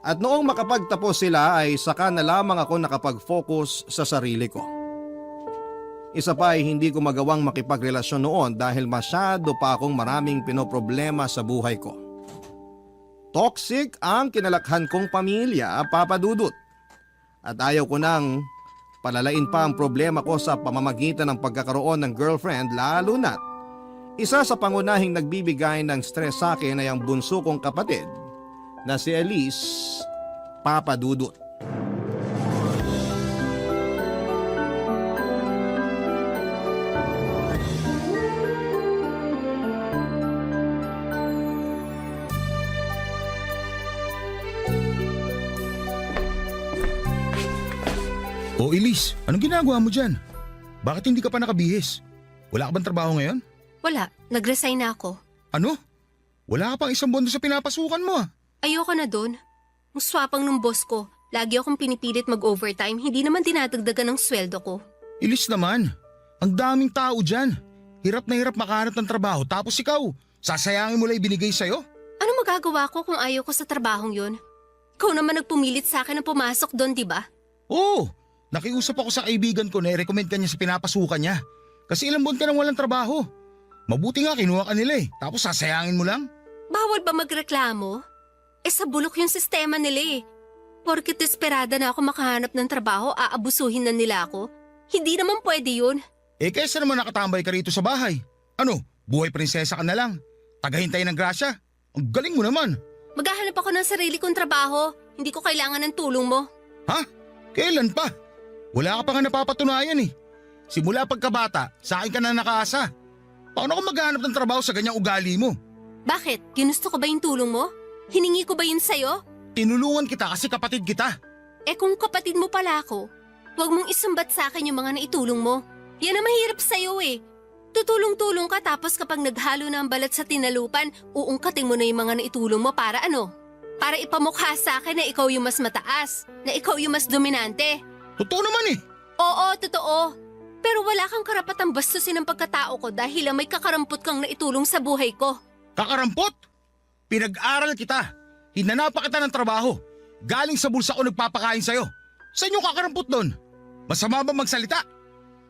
At noong makapagtapos sila ay saka na lamang ako nakapag-focus sa sarili ko. Isa pa ay hindi ko magawang makipagrelasyon noon dahil masyado pa akong maraming pinoproblema sa buhay ko. Toxic ang kinalakhan kong pamilya, Papa Dudut. At ayaw ko nang palalain pa ang problema ko sa pamamagitan ng pagkakaroon ng girlfriend, lalo na't isa sa pangunahing nagbibigay ng stress sa akin ay ang bunso kong kapatid na si Elise, Papa Dudut. O Elise, anong ginagawa mo dyan? Bakit hindi ka pa nakabihis? Wala ka bang trabaho ngayon? Wala, nag-resign na ako. Ano? Wala ka pang 1 buwan doon sa pinapasukan mo. Ayoko na doon. Ang swapang ng boss ko, lagi akong pinipilit mag-overtime, hindi naman dinadagdagan ng sweldo ko. Elise naman, ang daming tao dyan. Hirap na hirap makahanap ng trabaho tapos ikaw, sasayangin mo lang ibinigay sa'yo? Ano magagawa ko kung ayaw ko sa trabahong yun? Ikaw naman nagpumilit sa akin na pumasok doon, di ba? Oo, nakiusap ako sa kaibigan ko na i-recommend ka niya sa pinapasukan niya. Kasi ilang buwan ka nang walang trabaho. Mabuti nga kinuha ka nila tapos sasayangin mo lang? Bawal ba magreklamo? Sa bulok yung sistema nila Porket desperada na ako makahanap ng trabaho, aabusuhin na nila ako. Hindi naman pwede yun. Kaysa naman nakatambay ka rito sa bahay. Ano, buhay prinsesa ka na lang. Tagahintay ng grasya. Ang galing mo naman. Maghahanap ako ng sarili kong trabaho. Hindi ko kailangan ng tulong mo. Ha? Kailan pa? Wala ka pa nga napapatunayan eh. Simula pagkabata, sa akin ka na nakaasa. Paano ako maghahanap ng trabaho sa ganyang ugali mo? Bakit? Ginusto ko ba yung tulong mo? Hiningi ko ba yun sa'yo? Tinulungan kita kasi kapatid kita. Eh kung kapatid mo pala ako, huwag mong isumbat sa akin yung mga naitulong mo. Yan ang mahirap sa'yo eh. Tutulong-tulong ka tapos kapag naghalo na ang balat sa tinalupan, uungkatin mo na yung mga naitulong mo para ano? Para ipamukha sa akin na ikaw yung mas mataas, na ikaw yung mas dominante. Totoo naman eh. Oo, totoo. Pero wala kang karapatang bastusin ang pagkatao ko dahil lang may kakarampot kang naitulong sa buhay ko. Kakarampot? Pinag-aral kita. Hinanapan kita ng trabaho. Galing sa bulsa ko nagpapakain sa'yo. Saan yung kakarampot doon? Masama bang magsalita?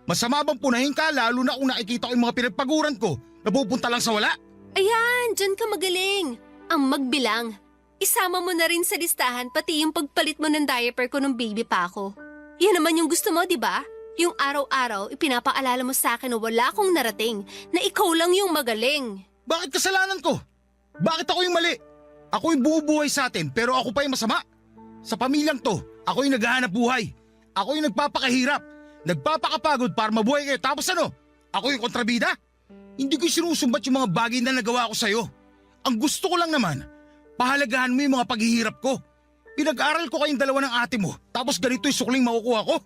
Masama bang punahin ka lalo na kung nakikita ko yung mga pinagpaguran ko na pupunta lang sa wala? Ayan, dyan ka magaling. Ang magbilang. Isama mo na rin sa listahan pati yung pagpalit mo ng diaper ko nung baby pa ako. Yan naman yung gusto mo, di ba? Yung araw-araw, ipinapaalala mo sa akin na wala akong narating, na ikaw lang yung magaling. Bakit kasalanan ko? Bakit ako yung mali? Ako yung bumubuhay sa atin pero ako pa yung masama. Sa pamilyang to, ako yung naghahanap buhay. Ako yung nagpapakahirap. Nagpapakapagod para mabuhay kayo. Tapos ano? Ako yung kontrabida? Hindi ko sinusumbat yung mga bagay na nagawa ko sa'yo. Ang gusto ko lang naman, pahalagahan mo yung mga paghihirap ko. Pinag-aral ko kayong dalawa ng ate mo, tapos ganito yung sukling makukuha ko.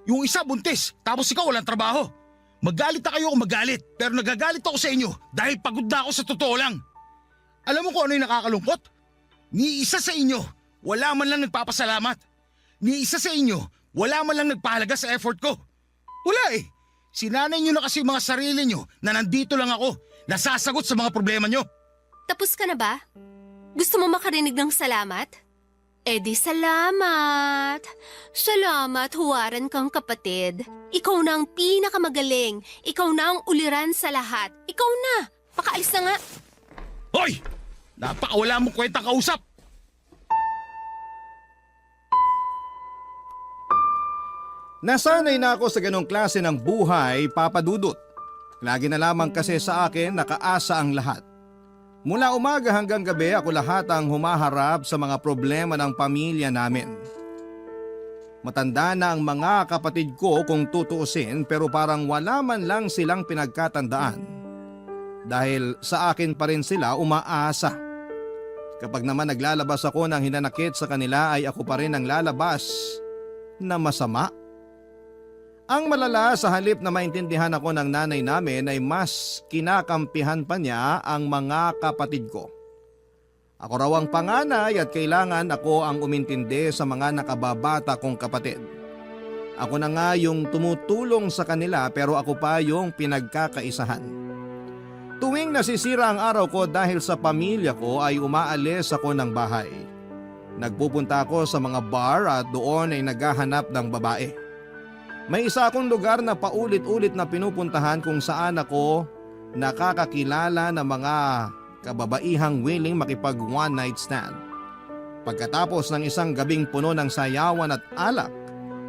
Yung isa buntis, tapos ikaw walang trabaho. Magalit na kayo kung magalit, pero nagagalit ako sa inyo dahil pagod na ako sa totoo lang. Alam mo kung ano yung nakakalungkot? Ni isa sa inyo, wala man lang nagpapasalamat. Ni isa sa inyo, wala man lang nagpahalaga sa effort ko. Wala eh. Sinanay nyo na kasi mga sarili nyo na nandito lang ako, nasasagot sa mga problema nyo. Tapos ka na ba? Gusto mo makarinig ng salamat? Eh di salamat. Salamat, huwaran kang kapatid. Ikaw na ang pinakamagaling. Ikaw na ang uliran sa lahat. Ikaw na. Pakaalis na nga. Hoy! Napakawala mong kwentang kausap! Nasanay na ako sa ganong klase ng buhay, Papa Dudut. Lagi na lamang kasi sa akin nakaasa ang lahat. Mula umaga hanggang gabi ako lahat ang humaharap sa mga problema ng pamilya namin. Matanda na ang mga kapatid ko kung tutuusin pero parang wala man lang silang pinagkatandaan. Dahil sa akin pa rin sila umaasa. Kapag naman naglalabas ako ng hinanakit sa kanila ay ako pa rin ang lalabas na masama. Ang malala, sa halip na maintindihan ako ng nanay namin ay mas kinakampihan pa niya ang mga kapatid ko. Ako raw ang panganay at kailangan ako ang umintindi sa mga nakababata kong kapatid. Ako na nga yung tumutulong sa kanila pero ako pa yung pinagkakaisahan. Tuwing nasisira ang araw ko dahil sa pamilya ko ay umaalis ako ng bahay. Nagpupunta ako sa mga bar at doon ay naghahanap ng babae. May isa akong lugar na paulit-ulit na pinupuntahan kung saan ako nakakakilala ng mga kababaihang willing makipag one night stand. Pagkatapos ng isang gabing puno ng sayawan at alak,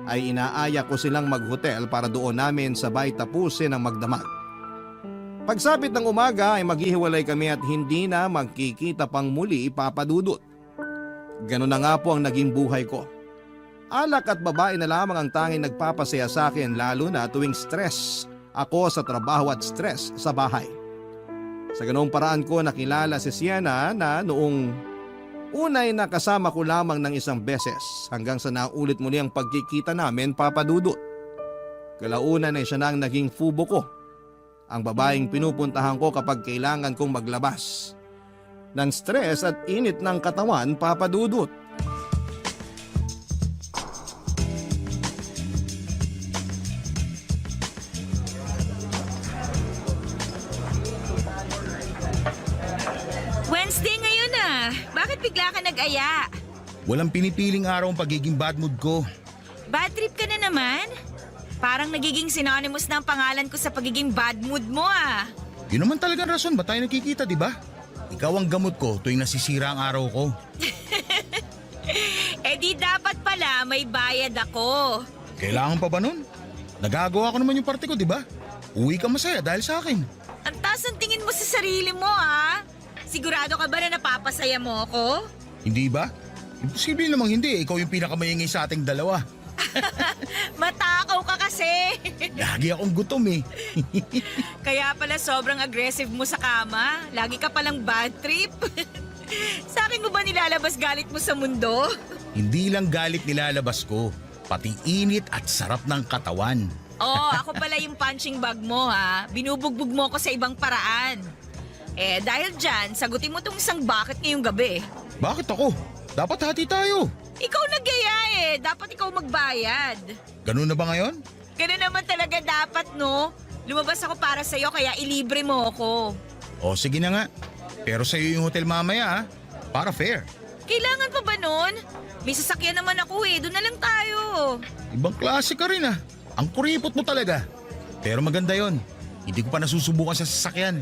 ay inaaya ko silang maghotel para doon namin sabay tapusin ang magdamag. Pagsapit ng umaga ay maghihiwalay kami at hindi na magkikita pang muli, Papa Dudut. Ganun na nga po ang naging buhay ko. Alak at babae na lamang ang tanging nagpapasaya sa akin lalo na tuwing stress ako sa trabaho at stress sa bahay. Sa ganoong paraan ko nakilala si Sienna na noong unay nakasama ko lamang ng isang beses hanggang sa naulit muli ang pagkikita namin, Papa Dudut. Kalaunan ay siya na ang naging fubo ko. Ang babaeng pinupuntahan ko kapag kailangan kong maglabas ng stress at init ng katawan, Papa Dudut. Wednesday ngayon ah. Bakit bigla ka nag-aya? Walang pinipiling araw ang pagiging bad mood ko. Bad trip ka na naman? Parang nagiging synonymous na ang pangalan ko sa pagiging bad mood mo ah. Yun naman talagang rason ba tayo nakikita, di ba? Ikaw ang gamot ko tuwing nasisira ang araw ko. Eh di dapat pala may bayad ako. Kailangan pa ba nun? Nagagawa ko naman yung parte ko, di ba? Uwi ka masaya dahil sa akin. Ang taas ang tingin mo sa sarili mo ah. Sigurado ka ba na napapasaya mo ako? Hindi ba? Imposible namang hindi. Ikaw yung pinakamayingay sa ating dalawa. Matakaw ka kasi. Lagi akong gutom eh. Kaya pala sobrang aggressive mo sa kama. Lagi ka palang bad trip. Sa akin mo ba nilalabas galit mo sa mundo? Hindi lang galit nilalabas ko, pati init at sarap ng katawan. Ako pala yung punching bag mo ha. Binubugbog mo ko sa ibang paraan. Dahil dyan, sagutin mo tong isang bucket ngayong gabi. Bakit ako? Dapat hati tayo. Ikaw nagyaya Dapat ikaw magbayad. Ganun na ba ngayon? Ganun naman talaga dapat, no? Lumabas ako para sa'yo kaya ilibre mo ako. O sige na nga. Pero sa'yo yung hotel mamaya para fair. Kailangan pa ba nun? May sasakyan naman ako doon na lang tayo. Ibang klase ka rin Ang kuripot mo talaga. Pero maganda yon. Hindi ko pa nasusubukan sa sasakyan.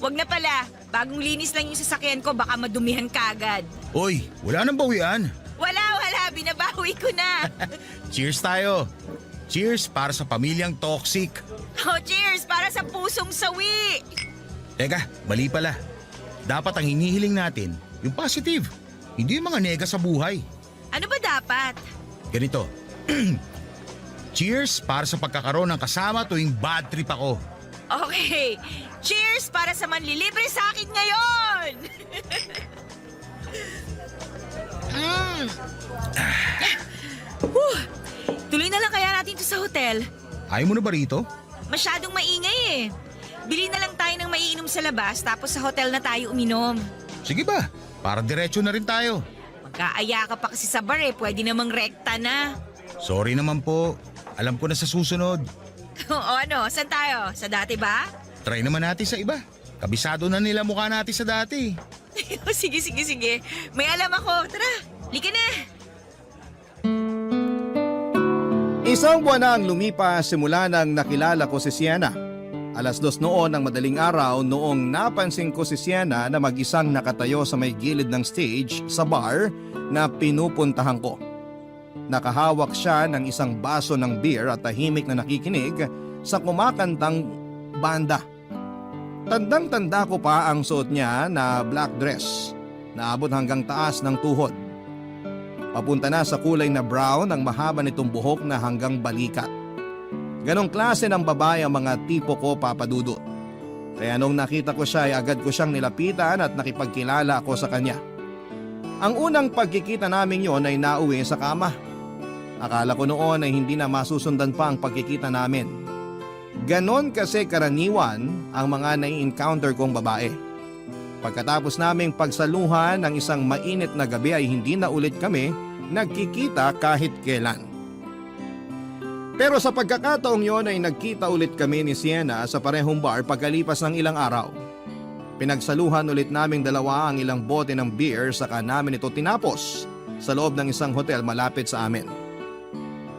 Wag na pala, bagong linis lang yung sasakyan ko, baka madumihan ka agad. Oy, wala nang bawian. Wala, binabawi ko na. Cheers tayo. Cheers para sa pamilyang toxic. Cheers para sa pusong sawi. Teka, mali pala. Dapat ang hinihiling natin, yung positive. Hindi yung mga nega sa buhay. Ano ba dapat? Ganito. Cheers para sa pagkakaroon ng kasama tuwing bad trip ako. Okay, cheers para sa manlilibre sa akin ngayon. Tuloy na lang kaya natin to sa hotel. Ayaw mo na ba rito? Masyadong maingay Bili na lang tayo ng maiinom sa labas tapos sa hotel na tayo uminom. Sige ba, para diretso na rin tayo. Magkaaya ka pa kasi sa bar pwede namang rekta na. Sorry naman po, alam ko na sa susunod. Saan tayo? Sa dati ba? Try naman natin sa iba. Kabisado na nila mukha natin sa dati. Sige. May alam ako. Tara, lika na. Isang buwan na ang lumipas simula nang nakilala ko si Sienna. 2:00 noon ng madaling araw noong napansin ko si Sienna na mag-isang nakatayo sa may gilid ng stage sa bar na pinupuntahan ko. Nakahawak siya ng isang baso ng beer at tahimik na nakikinig sa kumakantang banda. Tandang-tanda ko pa ang suot niya na black dress na abot hanggang taas ng tuhod. Papunta na sa kulay na brown ang mahaba nitong buhok na hanggang balikat. Ganong klase ng babae ang mga tipo ko, Papa Dudut. Kaya nung nakita ko siya ay agad ko siyang nilapitan at nakipagkilala ako sa kanya. Ang unang pagkikita namin yon ay nauwi sa kama. Akala ko noon ay hindi na masusundan pa ang pagkikita namin. Ganon kasi karaniwan ang mga nai-encounter kong babae. Pagkatapos naming pagsaluhan ng isang mainit na gabi ay hindi na ulit kami nagkikita kahit kailan. Pero sa pagkakataong yon ay nagkita ulit kami ni Sienna sa parehong bar pagkalipas ng ilang araw. Pinagsaluhan ulit naming dalawa ang ilang bote ng beer saka namin ito tinapos sa loob ng isang hotel malapit sa amin.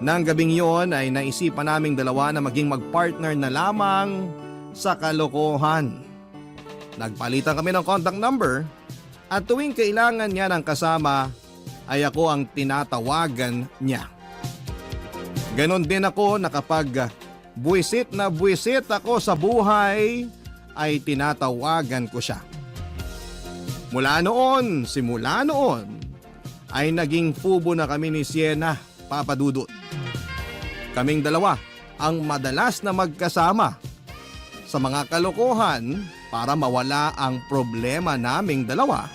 Nang gabing yon ay naisipan naming dalawa na maging magpartner na lamang sa kalokohan. Nagpalitan kami ng contact number at tuwing kailangan niya ng kasama ay ako ang tinatawagan niya. Ganon din ako na kapag buwisit na buwisit ako sa buhay ay tinatawagan ko siya. Simula noon ay naging fubo na kami ni Sienna, Papa Dudut. Kaming dalawa ang madalas na magkasama sa mga kalokohan para mawala ang problema naming dalawa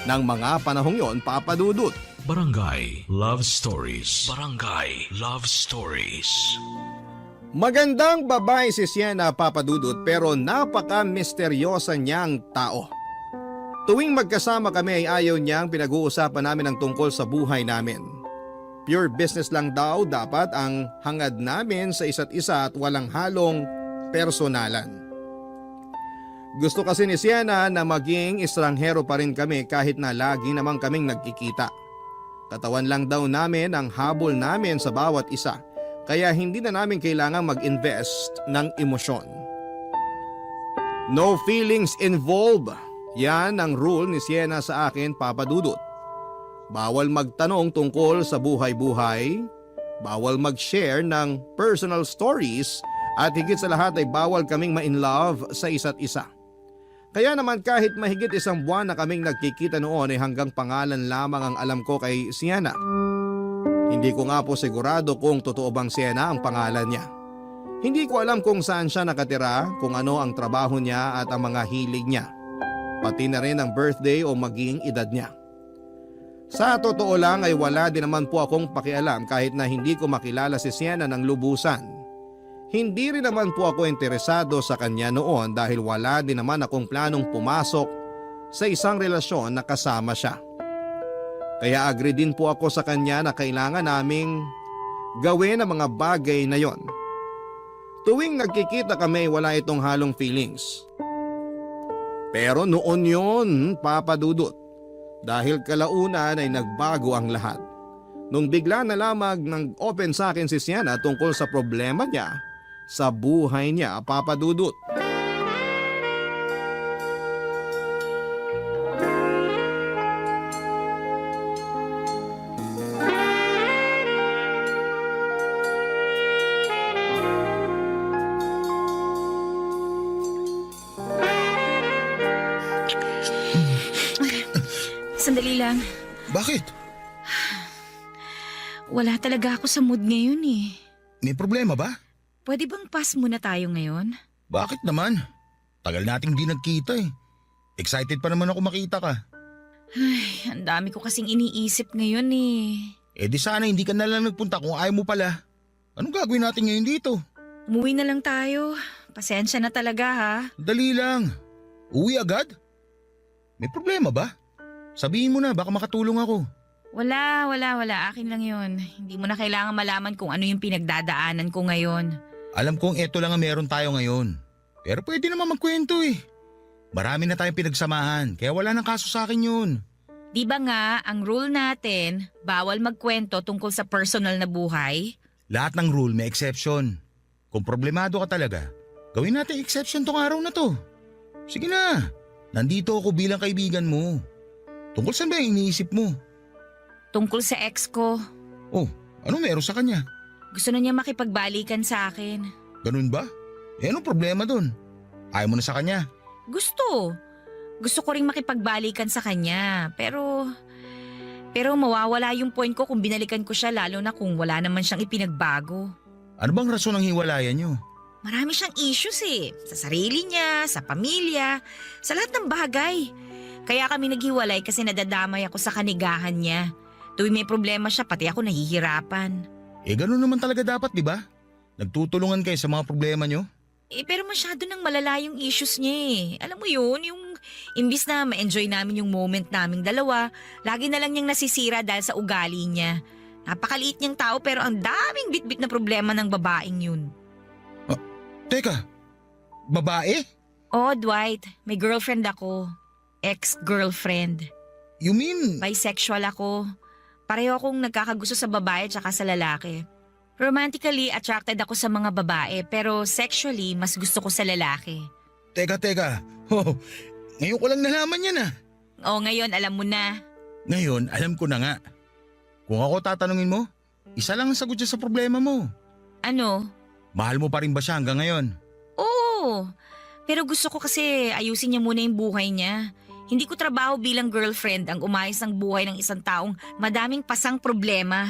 ng mga panahong yon, Papa Dudut. Barangay Love Stories. Barangay Love Stories. Magandang babae si Sienna, Papa Dudut, pero napaka-misteryosa niyang tao. Tuwing magkasama kami ay ayaw niyang pinag-uusapan namin ang tungkol sa buhay namin. Pure business lang daw dapat ang hangad namin sa isa't isa at walang halong personalan. Gusto kasi ni Sienna na maging estranghero pa rin kami kahit na lagi namang kaming nagkikita. Katawan lang daw namin ang habol namin sa bawat isa, kaya hindi na namin kailangang mag-invest ng emosyon. No feelings involved. Yan ang rule ni Sienna sa akin, Papa Dudut. Bawal magtanong tungkol sa buhay-buhay, bawal mag-share ng personal stories, at higit sa lahat ay bawal kaming ma-inlove sa isa't isa. Kaya naman kahit mahigit 1 buwan na kaming nagkikita noon ay hanggang pangalan lamang ang alam ko kay Sienna. Hindi ko nga po sigurado kung totoo bang Sienna ang pangalan niya. Hindi ko alam kung saan siya nakatira, kung ano ang trabaho niya at ang mga hilig niya. Pati na rin ang birthday o maging edad niya. Sa totoo lang ay wala din naman po akong pakialam kahit na hindi ko makilala si Sienna ng lubusan. Hindi rin naman po ako interesado sa kanya noon dahil wala din naman akong planong pumasok sa isang relasyon na kasama siya. Kaya agree din po ako sa kanya na kailangan naming gawin ang mga bagay na yon. Tuwing nagkikita kami wala itong halong feelings. Pero noon yon, Papa Dudut, dahil kalaunan ay nagbago ang lahat. Nung bigla na lamang nag-open sa akin si Sienna tungkol sa problema niya sa buhay niya, Papa Dudut. Sandali lang. Bakit? Wala talaga ako sa mood ngayon eh. May problema ba? Pwede bang pass muna tayo ngayon? Bakit naman? Tagal nating di nagkita eh. Excited pa naman ako makita ka. Ay, ang dami ko kasing iniisip ngayon eh. Eh di sana hindi ka na lang nagpunta kung ayaw mo pala. Anong gagawin natin ngayon dito? Umuwi na lang tayo. Pasensya na talaga ha. Dali lang. Uwi agad? May problema ba? Sabihin mo na, baka makatulong ako. Wala. Akin lang yun. Hindi mo na kailangan malaman kung ano yung pinagdadaanan ko ngayon. Alam kong eto lang ang meron tayo ngayon. Pero pwede naman magkwento eh. Marami na tayong pinagsamahan, kaya wala nang kaso sa akin yun. Di ba nga, ang rule natin, bawal magkwento tungkol sa personal na buhay? Lahat ng rule may exception. Kung problemado ka talaga, gawin natin exception tong araw na to. Sige na, nandito ako bilang kaibigan mo. Tungkol saan ba yung iniisip mo? Tungkol sa ex ko. Oh, ano meron sa kanya? Gusto na niya makipagbalikan sa akin. Ganun ba? Eh anong problema dun? Ayaw mo na sa kanya? Gusto. Gusto ko ring makipagbalikan sa kanya. Pero mawawala yung point ko kung binalikan ko siya lalo na kung wala naman siyang ipinagbago. Ano bang rason ng hiwalayan nyo? Marami siyang issues eh. Sa sarili niya, sa pamilya, sa lahat ng bagay. Kaya kami naghiwalay kasi nadadamay ako sa kanigahan niya. Tuwing may problema siya, pati ako nahihirapan. Eh ganun naman talaga dapat, di ba? Nagtutulungan kayo sa mga problema nyo? Eh pero masyado nang malala yung issues niya eh. Alam mo yun, yung imbis na ma-enjoy namin yung moment naming dalawa, lagi na lang niyang nasisira dahil sa ugali niya. Napakaliit niyang tao pero ang daming bitbit na problema ng babaeng yun. Teka, babae? Oh, Dwight, may girlfriend ako. Ex-girlfriend. You mean? Bisexual ako. Pareho akong nagkakagusto sa babae at saka sa lalaki. Romantically attracted ako sa mga babae pero sexually mas gusto ko sa lalaki. Teka. Oh, ngayon ko lang nalaman yan ah. Oh, ngayon alam mo na. Ngayon, alam ko na nga. Kung ako tatanungin mo, isa lang ang sagot siya sa problema mo. Ano? Mahal mo pa rin ba siya hanggang ngayon? Oo. Pero gusto ko kasi ayusin niya muna yung buhay niya. Hindi ko trabaho bilang girlfriend ang umayos ng buhay ng isang taong madaming pasang problema.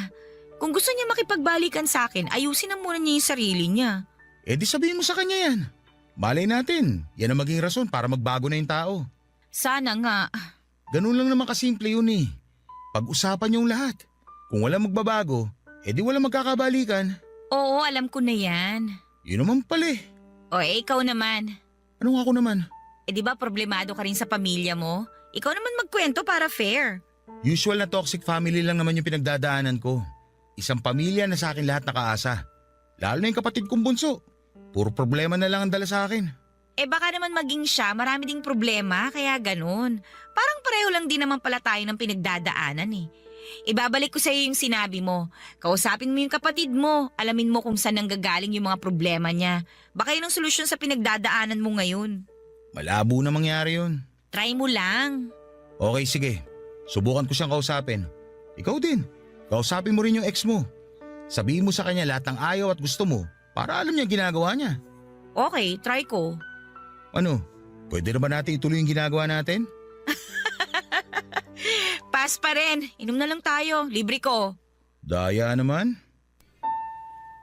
Kung gusto niya makipagbalikan sa akin, ayusin na muna niya yung sarili niya. Eh di sabihin mo sa kanya yan. Malay natin, yan ang maging rason para magbago na yung tao. Sana nga. Ganun lang naman kasimple yun eh. Pag-usapan yung lahat. Kung wala magbabago, eh di wala magkakabalikan. Oo, alam ko na yan. Yun naman pala eh. O ikaw naman. Anong ako naman? Eh di ba problemado ka rin sa pamilya mo? Ikaw naman magkwento para fair. Usual na toxic family lang naman yung pinagdadaanan ko. Isang pamilya na sa akin lahat nakaasa. Lalo na yung kapatid kong bunso. Puro problema na lang ang dala sa akin. Eh baka naman maging siya, marami ding problema, kaya ganun. Parang pareho lang din naman pala tayo ng pinagdadaanan eh. Ibabalik ko sa iyo yung sinabi mo. Kausapin mo yung kapatid mo. Alamin mo kung saan nanggagaling yung mga problema niya. Baka yun ang solusyon sa pinagdadaanan mo ngayon. Malabo na mangyari yun. Try mo lang. Okay, sige. Subukan ko siyang kausapin. Ikaw din. Kausapin mo rin yung ex mo. Sabihin mo sa kanya lahat ng ayaw at gusto mo para alam niya ginagawa niya. Okay, try ko. Ano? Pwede na ba natin ituloy yung ginagawa natin? Pass pa rin. Inom na lang tayo. Libre ko. Daya naman.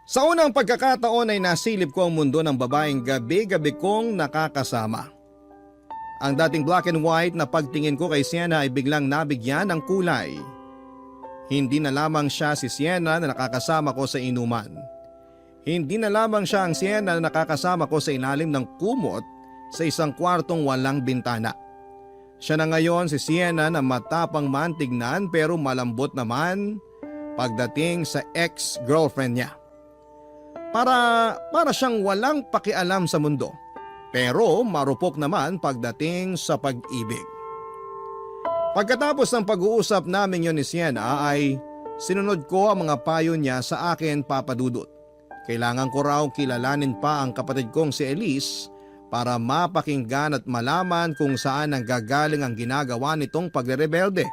Sa unang pagkakataon ay nasilip ko ang mundo ng babaeng gabi-gabi kong nakakasama. Ang dating black and white na pagtingin ko kay Sienna ay biglang nabigyan ng kulay. Hindi na lamang siya si Sienna na nakakasama ko sa inuman. Hindi na lamang siya ang Sienna na nakakasama ko sa ilalim ng kumot sa isang kwartong walang bintana. Siya na ngayon si Sienna na matapang man tignan pero malambot naman pagdating sa ex-girlfriend niya. Para siyang walang pakialam sa mundo pero marupok naman pagdating sa pag-ibig. Pagkatapos ng pag-uusap namin yon ni Sienna ay sinunod ko ang mga payo niya sa akin, Papa Dudut. Kailangan ko raw kilalanin pa ang kapatid kong si Elise para mapakinggan at malaman kung saan ang gagaling ang ginagawa nitong pagrerebelde.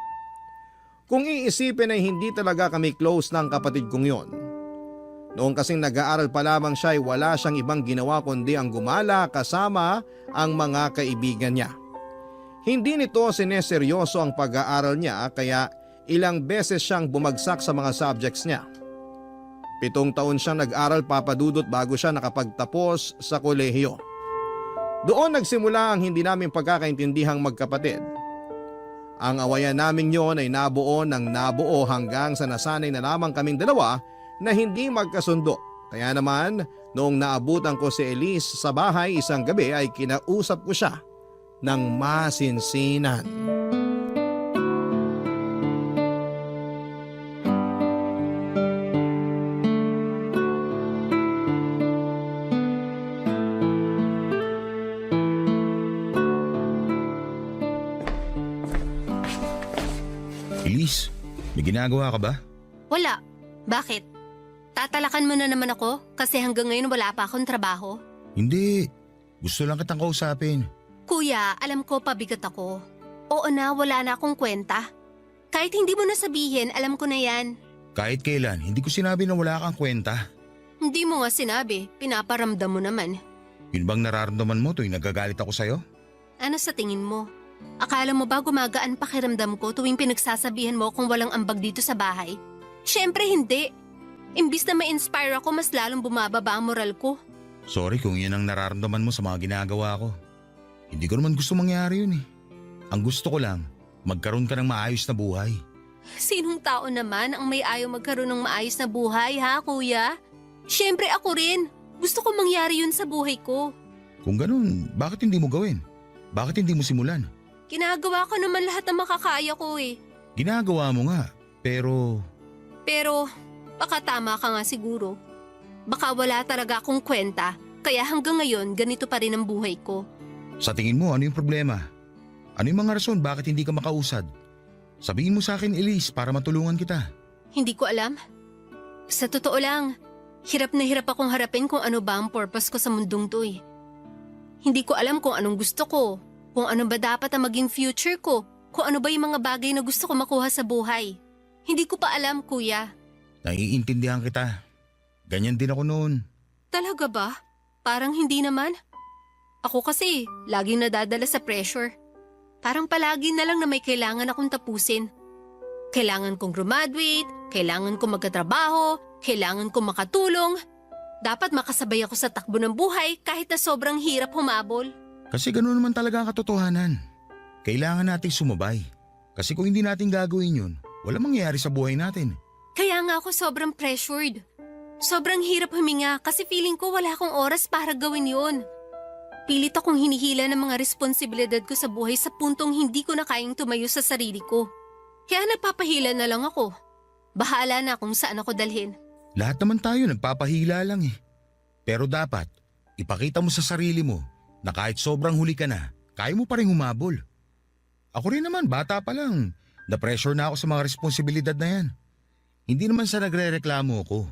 Kung iisipin ay hindi talaga kami close ng kapatid kong yon. Noong kasing nag-aaral pa lamang siya ay wala siyang ibang ginawa kundi ang gumala kasama ang mga kaibigan niya. Hindi nito sineseryoso ang pag-aaral niya kaya ilang beses siyang bumagsak sa mga subjects niya. 7 taon siyang nag-aral, Papa Dudut, bago siya nakapagtapos sa kolehiyo. Doon nagsimula ang hindi namin pagkakaintindihang magkapatid. Ang awayan namin yon ay nabuo hanggang sa nasanay na lamang kaming dalawa na hindi magkasundo. Kaya naman, noong naabutan ko si Elise sa bahay isang gabi ay kinausap ko siya ng masinsinan. Elise, may ginagawa ka ba? Wala. Bakit? Tatalakan mo na naman ako kasi hanggang ngayon wala pa akong trabaho? Hindi. Gusto lang kitang kausapin. Kuya, alam ko pabigat ako. Oo na, wala na akong kwenta. Kahit hindi mo na sabihin, alam ko na yan. Kahit kailan, hindi ko sinabi na wala kang kwenta. Hindi mo nga sinabi, pinaparamdam mo naman. Yun bang nararamdaman mo tuwing nagagalit ako sa'yo? Ano sa tingin mo? Akala mo ba gumagaan pakiramdam ko tuwing pinagsasabihan mo kung walang ambag dito sa bahay? Siyempre hindi. Imbis na ma-inspire ako, mas lalong bumababa ang moral ko. Sorry kung yan ang nararamdaman mo sa mga ginagawa ko. Hindi ko naman gusto mangyari yun eh. Ang gusto ko lang, magkaroon ka ng maayos na buhay. Sinong tao naman ang may ayaw magkaroon ng maayos na buhay, ha, kuya? Siyempre ako rin. Gusto ko mangyari yun sa buhay ko. Kung ganun, bakit hindi mo gawin? Bakit hindi mo simulan? Ginagawa ko naman lahat ng makakaya ko eh. Ginagawa mo nga, pero... Pero, baka tama ka nga siguro. Baka wala talaga akong kwenta, kaya hanggang ngayon ganito pa rin ang buhay ko. Sa tingin mo, ano yung problema? Ano yung mga rason bakit hindi ka makausad? Sabihin mo sa akin, Elise, para matulungan kita. Hindi ko alam. Sa totoo lang, hirap na hirap akong harapin kung ano ba ang purpose ko sa mundong to eh. Hindi ko alam kung anong gusto ko, kung ano ba dapat ang maging future ko, kung ano ba yung mga bagay na gusto ko makuha sa buhay. Hindi ko pa alam, kuya. Naiintindihan kita. Ganyan din ako noon. Talaga ba? Parang hindi naman. Ako kasi, laging nadadala sa pressure. Parang palagi na lang na may kailangan akong tapusin. Kailangan kong graduate, kailangan kong magkatrabaho, kailangan kong makatulong. Dapat makasabay ako sa takbo ng buhay kahit na sobrang hirap humabol. Kasi ganoon naman talaga ang katotohanan. Kailangan nating sumabay. Kasi kung hindi natin gagawin yun, wala mangyayari sa buhay natin. Kaya nga ako sobrang pressured. Sobrang hirap huminga kasi feeling ko wala akong oras para gawin yun. Pilit akong hinihila ng mga responsibilidad ko sa buhay sa puntong hindi ko na kayang tumayo sa sarili ko. Kaya nagpapahila na lang ako. Bahala na kung saan ako dalhin. Lahat naman tayo nagpapahila lang eh. Pero dapat, ipakita mo sa sarili mo na kahit sobrang huli ka na, kaya mo pa rin humabol. Ako rin naman, bata pa lang. Na-pressure na ako sa mga responsibilidad na yan. Hindi naman sa nagre-reklamo ako.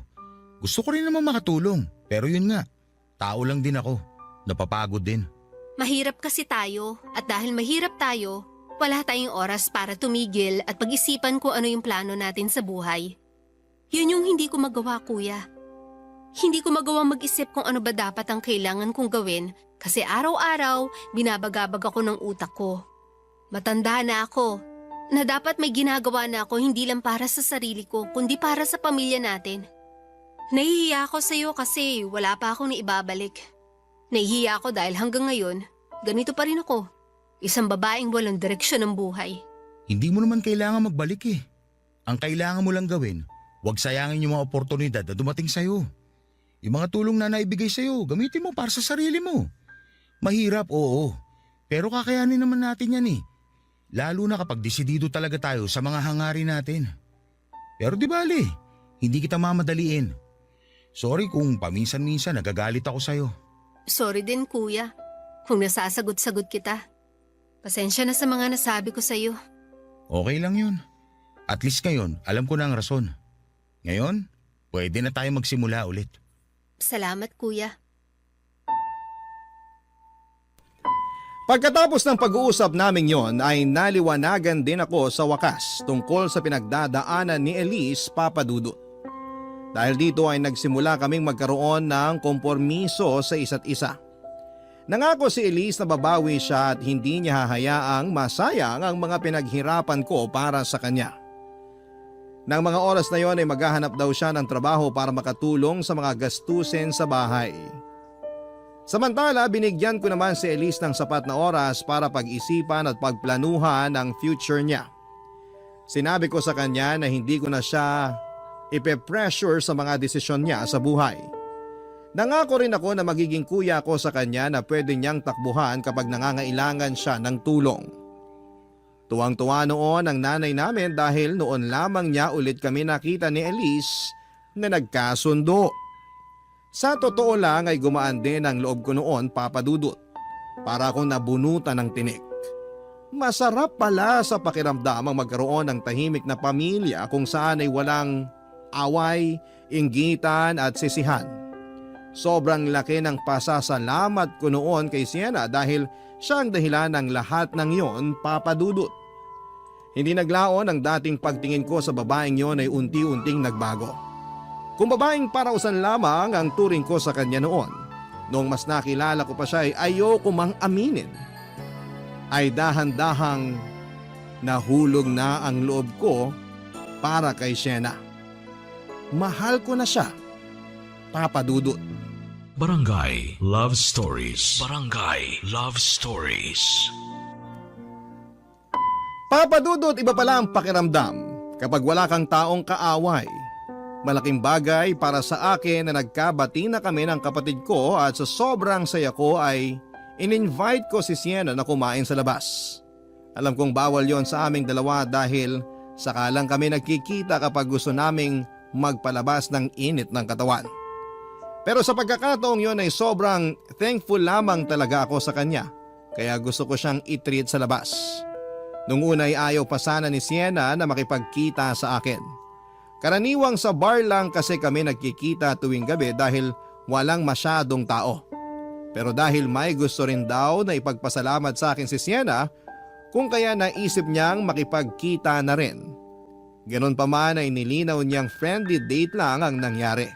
Gusto ko rin naman makatulong. Pero yun nga, tao lang din ako. Napapagod din. Mahirap kasi tayo at dahil mahirap tayo, wala tayong oras para tumigil at pag-isipan kung ano yung plano natin sa buhay. Yun yung hindi ko magawa, kuya. Hindi ko magawa mag-isip kung ano ba dapat ang kailangan kong gawin kasi araw-araw binabagabag ako ng utak ko. Matanda na ako. Na dapat may ginagawa na ako hindi lang para sa sarili ko, kundi para sa pamilya natin. Nahihiya ako sa'yo kasi wala pa akong naibabalik. Nahihiya ako dahil hanggang ngayon, ganito pa rin ako. Isang babaeng walang direksyon ng buhay. Hindi mo naman kailangan magbalik eh. Ang kailangan mo lang gawin, huwag sayangin yung mga oportunidad na dumating sa'yo. Yung mga tulong na naibigay sa'yo, gamitin mo para sa sarili mo. Mahirap, oo. Pero kakayanin naman natin yan eh. Lalo na kapag desidido talaga tayo sa mga hangarin natin. Pero di bale, hindi kita mamadaliin. Sorry kung paminsan-minsan nagagalit ako sa'yo. Sorry din kuya, kung nasasagot-sagot kita. Pasensya na sa mga nasabi ko sa'yo. Okay lang yun. At least ngayon, alam ko na ang rason. Ngayon, pwede na tayo magsimula ulit. Salamat kuya. Pagkatapos ng pag-uusap namin yon ay naliwanagan din ako sa wakas tungkol sa pinagdadaanan ni Elise Papadudut. Dahil dito ay nagsimula kaming magkaroon ng kompormiso sa isa't isa. Nangako si Elise na babawi siya at hindi niya hahayaang masayang ang mga pinaghirapan ko para sa kanya. Nang mga oras na yon ay maghahanap daw siya ng trabaho para makatulong sa mga gastusin sa bahay. Samantala, binigyan ko naman si Elise ng sapat na oras para pag-isipan at pagplanuhan ang future niya. Sinabi ko sa kanya na hindi ko na siya ipe-pressure sa mga desisyon niya sa buhay. Nangako rin ako na magiging kuya ko sa kanya na pwede niyang takbuhan kapag nangangailangan siya ng tulong. Tuwang-tuwa noon ang nanay namin dahil noon lamang niya ulit kami nakita ni Elise na nagkasundo. Sa totoo lang ay gumaan din ang loob ko noon, Papadudut. Para akong nabunutan ng tinik. Masarap pala sa pakiramdam ang magkaroon ng tahimik na pamilya kung saan ay walang away, inggitan at sisihan. Sobrang laki ng pasasalamat ko noon kay Sienna dahil siya ang dahilan ng lahat ng yon, Papadudut. Hindi naglaon ang dating pagtingin ko sa babaeng yon ay unti-unting nagbago. Kung babaeng parausan lamang ang turing ko sa kanya noon, noong mas nakilala ko pa siya ay ayoko mang aminin, ay dahan-dahang nahulog na ang loob ko para kay Sienna. Mahal ko na siya, Papadudut. Barangay Love Stories. Barangay Love Stories. Papadudut, iba pala ang pakiramdam kapag wala kang taong kaaway. Malaking bagay para sa akin na nagkabati na kami ng kapatid ko at sa sobrang saya ko ay in-invite ko si Sienna na kumain sa labas. Alam kong bawal yon sa aming dalawa dahil saka lang kami nagkikita kapag gusto naming magpalabas ng init ng katawan. Pero sa pagkakataong yon ay sobrang thankful lamang talaga ako sa kanya kaya gusto ko siyang i-treat sa labas. Nung una ay ayaw pa sana ni Sienna na makipagkita sa akin. Karaniwang sa bar lang kasi kami nagkikita tuwing gabi dahil walang masyadong tao. Pero dahil may gusto rin daw na ipagpasalamat sa akin si Sienna, kung kaya naisip niyang makipagkita na rin. Ganon pa man ay nilinaw niyang friendly date lang ang nangyari.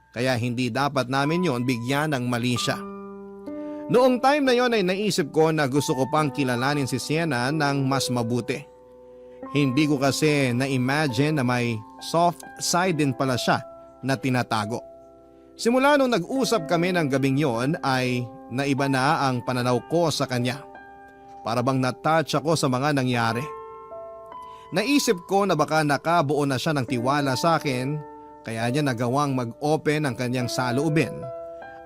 Kaya hindi dapat namin yon bigyan ng mali siya. Noong time na yon ay naisip ko na gusto ko pang kilalanin si Sienna ng mas mabuti. Hindi ko kasi na-imagine na may soft side din pala siya na tinatago. Simula nung nag-usap kami ng gabing yon ay naiba na ang pananaw ko sa kanya. Para bang natouch ako sa mga nangyari. Naisip ko na baka nakabuo na siya ng tiwala sa akin kaya niya nagawang mag-open ang kanyang saloobin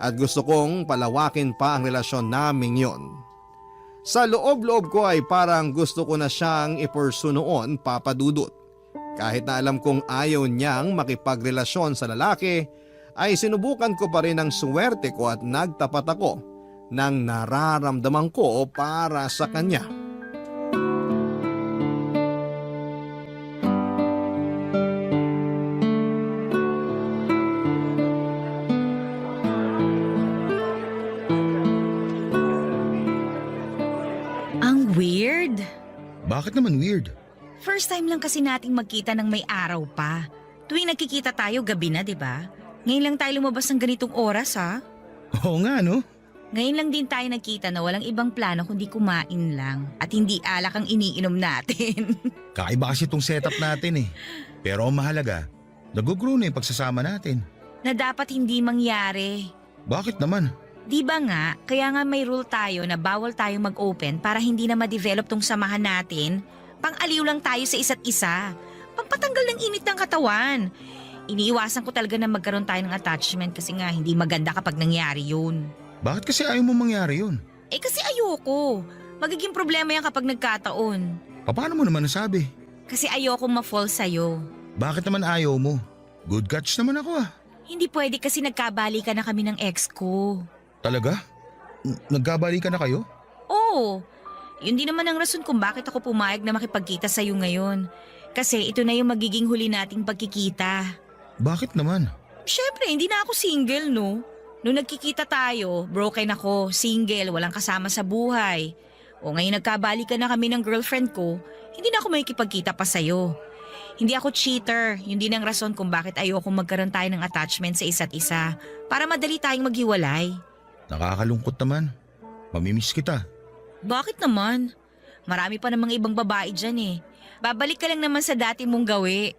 at gusto kong palawakin pa ang relasyon naming yon. Sa loob-loob ko ay parang gusto ko na siyang i-pursue noon, Papadudut. Kahit na alam kong ayaw niyang makipagrelasyon sa lalaki, ay sinubukan ko pa rin ang swerte ko at nagtapat ako ng nararamdaman ko para sa kanya. Weird. Bakit naman weird? First time lang kasi nating magkita ng may araw pa. Tuwing nagkikita tayo, gabi na, di ba? Ngayon lang tayo lumabas ng ganitong oras, ha? Oo nga no. Ngayon lang din tayo nagkita na walang ibang plano kundi kumain lang at hindi alak ang iniinom natin. Kakaiba kasi itong setup natin eh. Pero ang mahalaga, nag-grow na yung pagsasama natin. Na dapat hindi mangyari. Bakit naman? Di ba nga, kaya nga may rule tayo na bawal tayo mag-open para hindi na ma-develop tong samahan natin. Pang-aliw lang tayo sa isa't isa. Pampatanggal ng init ng katawan. Iniiwasan ko talaga na magkaroon tayo ng attachment kasi nga hindi maganda kapag nangyari yun. Bakit kasi ayaw mo mangyari yun? Eh kasi ayoko. Magiging problema yan kapag nagkataon. Paano mo naman nasabi? Kasi ayoko ma-fall sa'yo. Bakit naman ayaw mo? Good catch naman ako ah. Hindi pwede kasi nagkabalikan na kami ng ex ko. Talaga? Nagkabalikan na kayo? Oo. Yun din naman ang rason kung bakit ako pumayag na makipagkita sa'yo ngayon. Kasi ito na yung magiging huli nating pagkikita. Bakit naman? Siyempre, hindi na ako single, no? Noong nagkikita tayo, broken ako, single, walang kasama sa buhay. O ngayon nagkabalikan na kami ng girlfriend ko, hindi na ako makikipagkita pa sa'yo. Hindi ako cheater, yun din ang rason kung bakit ayoko magkaroon tayo ng attachment sa isa't isa para madali tayong maghiwalay. Nakakalungkot naman. Mamimiss kita. Bakit naman? Marami pa namang ibang babae dyan eh. Babalik ka lang naman sa dati mong gawi.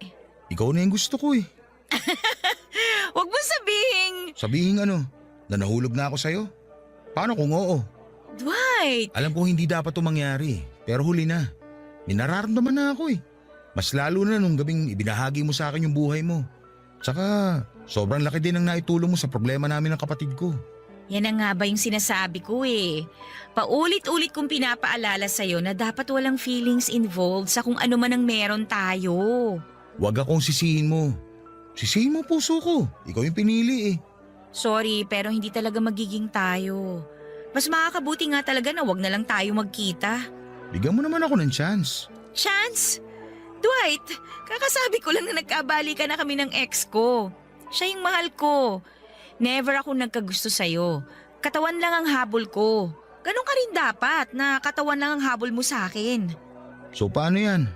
Ikaw na yung gusto ko eh. Huwag mo Sabihin ano, na nahulog na ako sa'yo? Paano kung oo? Dwight! Alam ko hindi dapat ito mangyari, pero huli na. May nararamdaman na ako eh. Mas lalo na nung gabing ibinahagi mo sa akin yung buhay mo. Tsaka sobrang laki din ang naitulong mo sa problema namin ng kapatid ko. Yan na nga ba yung sinasabi ko eh. Paulit-ulit kong pinapaalala sa'yo na dapat walang feelings involved sa kung ano man ang meron tayo. Huwag akong sisihin mo. Sisihin mo puso ko. Ikaw yung pinili eh. Sorry, pero hindi talaga magiging tayo. Mas makakabuti nga talaga na wag na lang tayo magkita. Bigyan mo naman ako ng chance. Chance? Dwight, kakasabi ko lang na nagkabalikan na kami ng ex ko. Siya yung mahal ko. Never ako nagkagusto sa'yo. Katawan lang ang habol ko. Ganon ka rin dapat na katawan lang ang habol mo sa akin. So paano yan?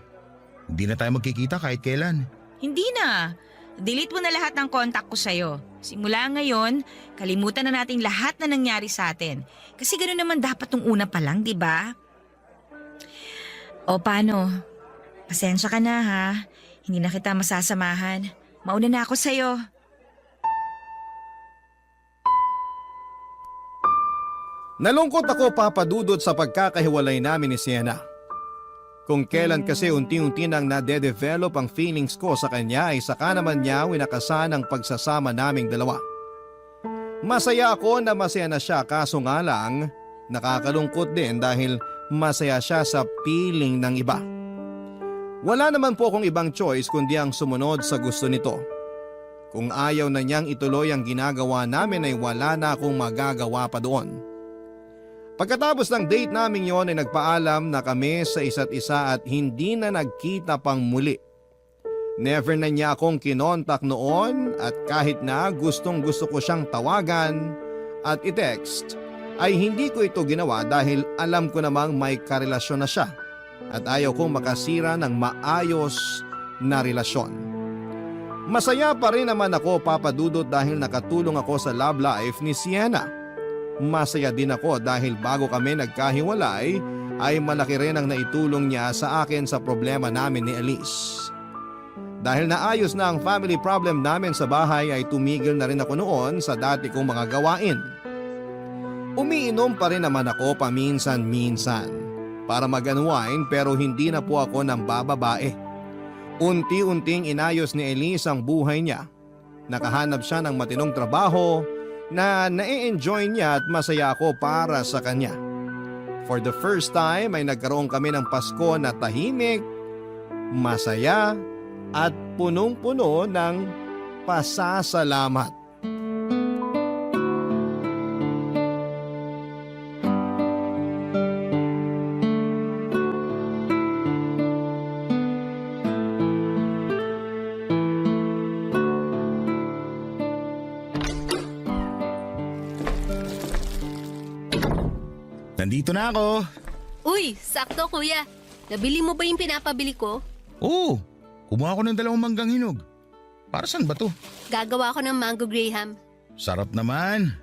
Hindi na tayo magkikita kahit kailan. Hindi na. Delete mo na lahat ng contact ko sa'yo. Simula ngayon, kalimutan na natin lahat na nangyari sa atin. Kasi gano'n naman dapat nung una pa lang, di ba? O paano? Pasensya ka na ha. Hindi na kita masasamahan. Mauna na ako sa'yo. Nalungkot ako, Papa Dudut, sa pagkakahiwalay namin ni Sienna. Kung kailan kasi unti-unti nang nade-develop ang feelings ko sa kanya ay saka naman niya winakasan ang pagsasama naming dalawa. Masaya ako na masaya na siya, kaso nga lang nakakalungkot din dahil masaya siya sa piling ng iba. Wala naman po akong ibang choice kundi ang sumunod sa gusto nito. Kung ayaw na niyang ituloy ang ginagawa namin ay wala na akong magagawa pa doon. Pagkatapos ng date namin yon ay nagpaalam na kami sa isa't isa at hindi na nagkita pang muli. Never na niya akong kinontak noon at kahit na gustong gusto ko siyang tawagan at i-text ay hindi ko ito ginawa dahil alam ko namang may karelasyon na siya at ayaw kong makasira ng maayos na relasyon. Masaya pa rin naman ako, Papa Dudut, dahil nakatulong ako sa love life ni Sienna. Masaya din ako dahil bago kami nagkahiwalay ay malaki rin ang naitulong niya sa akin sa problema namin ni Elise. Dahil naayos na ang family problem namin sa bahay ay tumigil na rin ako noon sa dati kong mga gawain. Umiinom pa rin naman ako paminsan-minsan para mag-unwind pero hindi na po ako ng bababae. Unti-unting inayos ni Elise ang buhay niya. Nakahanap siya ng matinong trabaho na na-enjoy niya at masaya ako para sa kanya. For the first time ay nagkaroon kami ng Pasko na tahimik, masaya at punong-puno ng pasasalamat. Nandito na ako. Uy, sakto kuya. Nabili mo ba yung pinapabili ko? Oo, kumuha ako ng 2 manggang hinog. Para saan ba to? Gagawa ko ng mango graham. Sarap naman.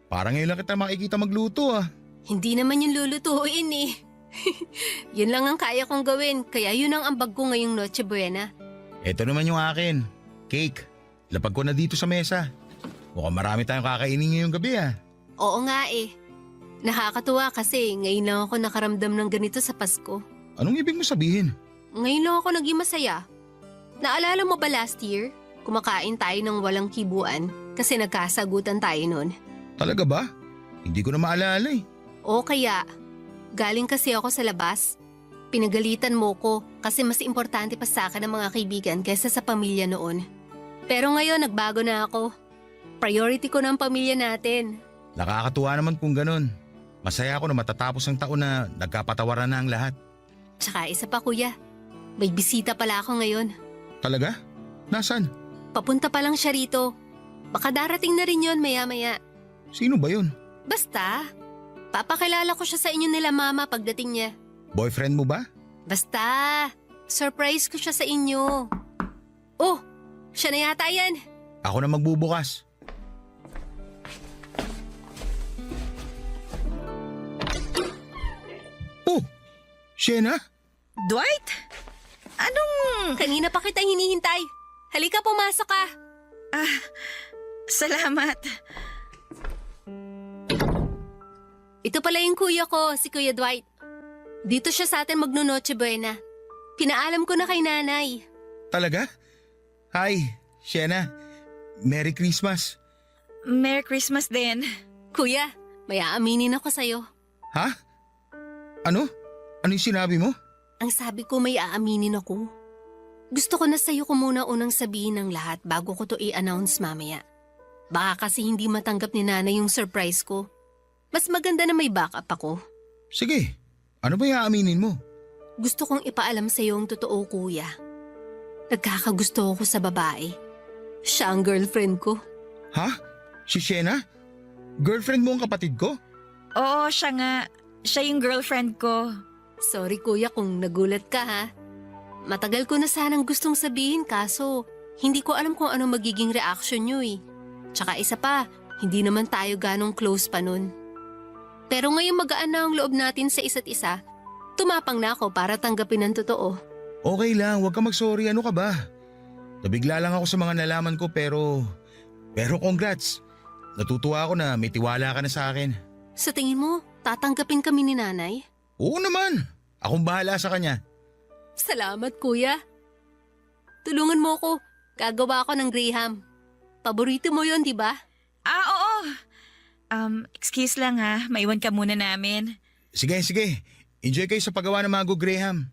Parang ngayon lang kita makikita magluto ah. Hindi naman yung lulutuin eh. Yun lang ang kaya kong gawin, kaya yun ang ambag ko ngayong Noche Buena. Ito naman yung akin. Cake. Lapag ko na dito sa mesa. Mukhang marami tayong kakainin ngayong gabi ah. Oo nga eh. Nakakatuwa kasi ngayon lang ako nakaramdam ng ganito sa Pasko. Anong ibig mo sabihin? Ngayon lang ako naging masaya. Naalala mo ba last year? Kumakain tayo ng walang kibuan kasi nagkasagutan tayo nun. Talaga ba? Hindi ko na maalala eh. O kaya, galing kasi ako sa labas. Pinagalitan mo ko kasi mas importante pa sa akin ang mga kaibigan kaysa sa pamilya noon. Pero ngayon nagbago na ako. Priority ko na ang pamilya natin. Nakakatuwa naman kung ganun. Masaya ako na matatapos ang taon na nagkapatawaran na ang lahat. Tsaka isa pa kuya, may bisita pala ako ngayon. Talaga? Nasaan? Papunta pa lang siya rito. Baka darating na rin yon maya-maya. Sino ba yun? Basta, papakilala ko siya sa inyo nila mama pagdating niya. Boyfriend mo ba? Basta, surprise ko siya sa inyo. Oh, siya na yata yan. Ako na magbubukas. Oh, Shena? Dwight? Anong... Kanina pa kita hinihintay. Halika, pumasok ka. Salamat. Ito pala yung kuya ko, si Kuya Dwight. Dito siya sa atin magno-Noche Buena. Pinaalam ko na kay nanay. Talaga? Hi, Shena. Merry Christmas. Merry Christmas din. Kuya, may aaminin ako sa'yo. Ha? Ano? Ano yung sinabi mo? Ang sabi ko may aaminin ako. Gusto ko na sa'yo ko muna unang sabihin ng lahat bago ko to i-announce mamaya. Baka kasi hindi matanggap ni nanay yung surprise ko. Mas maganda na may backup ako. Sige, ano ba yung aaminin mo? Gusto kong ipaalam sa'yo ang totoo, kuya. Nagkakagusto ako sa babae. Siya ang girlfriend ko. Ha? Si Shena? Girlfriend mo ang kapatid ko? Oo, siya nga. Siya yung girlfriend ko. Sorry kuya kung nagulat ka ha. Matagal ko na sanang gustong sabihin kaso hindi ko alam kung ano magiging reaction nyo eh. Tsaka isa pa, hindi naman tayo ganong close pa nun. Pero ngayon magaan na ang loob natin sa isa't isa, tumapang na ako para tanggapin ang totoo. Okay lang, huwag ka mag-sorry. Ano ka ba? Nabigla lang ako sa mga nalaman ko pero congrats. Natutuwa ako na may tiwala ka na sa akin. Sa tingin mo, tatanggapin kami ni nanay? Oo naman. Akong bahala sa kanya. Salamat kuya. Tulungan mo ko. Gagawa ako ng Graham. Paborito mo yon, di ba? Oo. Excuse lang ha. Maiwan ka muna namin. Sige. Enjoy kayo sa paggawa ng Mango Graham.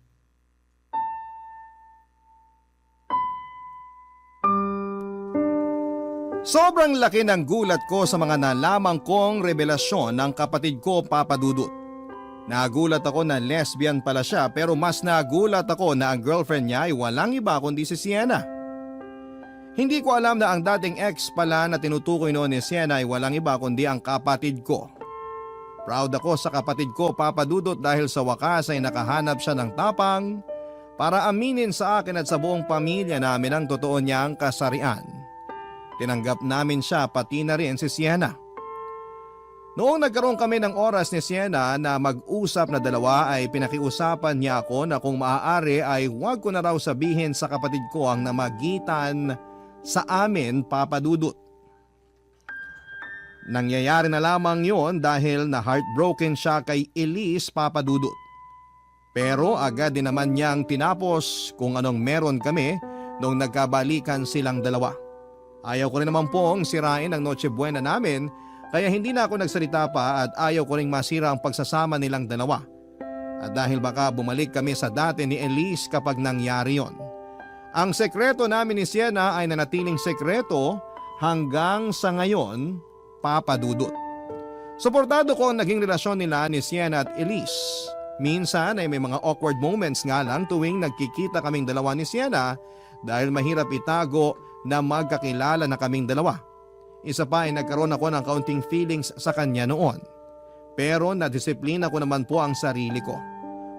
Sobrang laki ng gulat ko sa mga nalaman kong revelasyon ng kapatid ko, Papa Dudut. Nagulat ako na lesbian pala siya pero mas nagulat ako na ang girlfriend niya ay walang iba kundi si Sienna. Hindi ko alam na ang dating ex pala na tinutukoy noon ni Sienna ay walang iba kundi ang kapatid ko. Proud ako sa kapatid ko, Papa Dudut, dahil sa wakas ay nakahanap siya ng tapang para aminin sa akin at sa buong pamilya namin ang totoo niyang kasarian. Tinanggap namin siya pati na rin si Sienna. Noong nagkaroon kami ng oras ni Sienna na mag-usap na dalawa ay pinakiusapan niya ako na kung maaari ay huwag ko na raw sabihin sa kapatid ko ang namagitan sa amin, Papa Dudut. Nangyayari na lamang yon dahil na heartbroken siya kay Elise, Papa Dudut. Pero agad din naman niyang tinapos kung anong meron kami nung nagkabalikan silang dalawa. Ayaw ko rin naman pong sirain ang Noche Buena namin kaya hindi na ako nagsalita pa at ayaw ko ring masira ang pagsasama nilang dalawa. At dahil baka bumalik kami sa dati ni Elise kapag nangyari yon. Ang sekreto namin ni Sienna ay nanatiling sekreto hanggang sa ngayon, Papa Dudut. Suportado ko ang naging relasyon nila ni Sienna at Elise. Minsan ay may mga awkward moments nga lang tuwing nagkikita kaming dalawa ni Sienna dahil mahirap itago na magkakilala na kaming dalawa. Isa pa ay nagkaroon ako ng kaunting feelings sa kanya noon. Pero nadisiplina ko naman po ang sarili ko.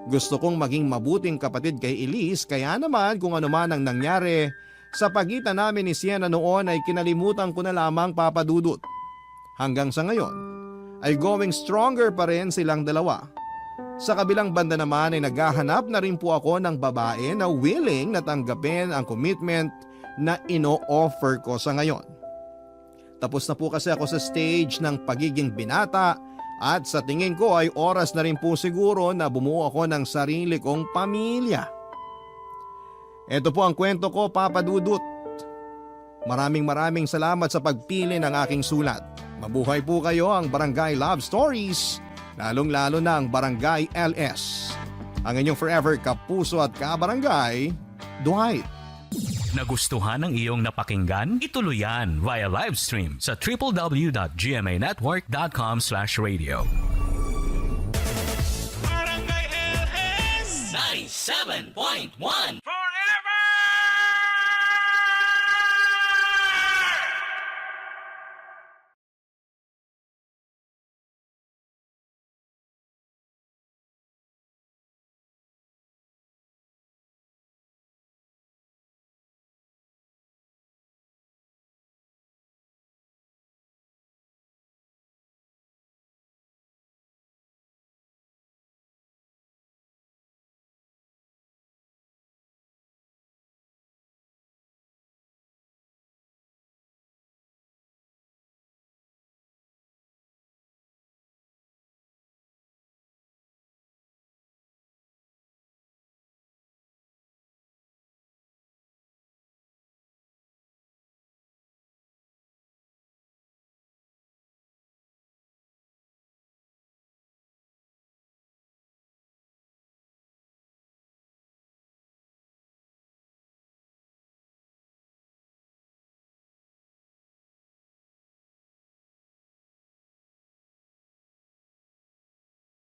Gusto kong maging mabuting kapatid kay Elise kaya naman kung ano man ang nangyari sa pagitan namin ni Sienna noon ay kinalimutan ko na lamang, Papa Dudut. Hanggang sa ngayon ay going stronger pa rin silang dalawa. Sa kabilang banda naman ay naghahanap na rin po ako ng babae na willing na tanggapin ang commitment na ino-offer ko sa ngayon. Tapos na po kasi ako sa stage ng pagiging binata at sa tingin ko ay oras na rin po siguro na bumuo ako ng sarili kong pamilya. Ito po ang kwento ko, Papa Dudut. Maraming salamat sa pagpili ng aking sulat. Mabuhay po kayo ang Barangay Love Stories, lalong-lalo na ang Barangay LS. Ang inyong forever kapuso at kabarangay, Dwight. Nagustuhan ng iyong napakinggan? Ituloy yan via live stream sa www.gmanetwork.com/radio. Barangay LS 97.1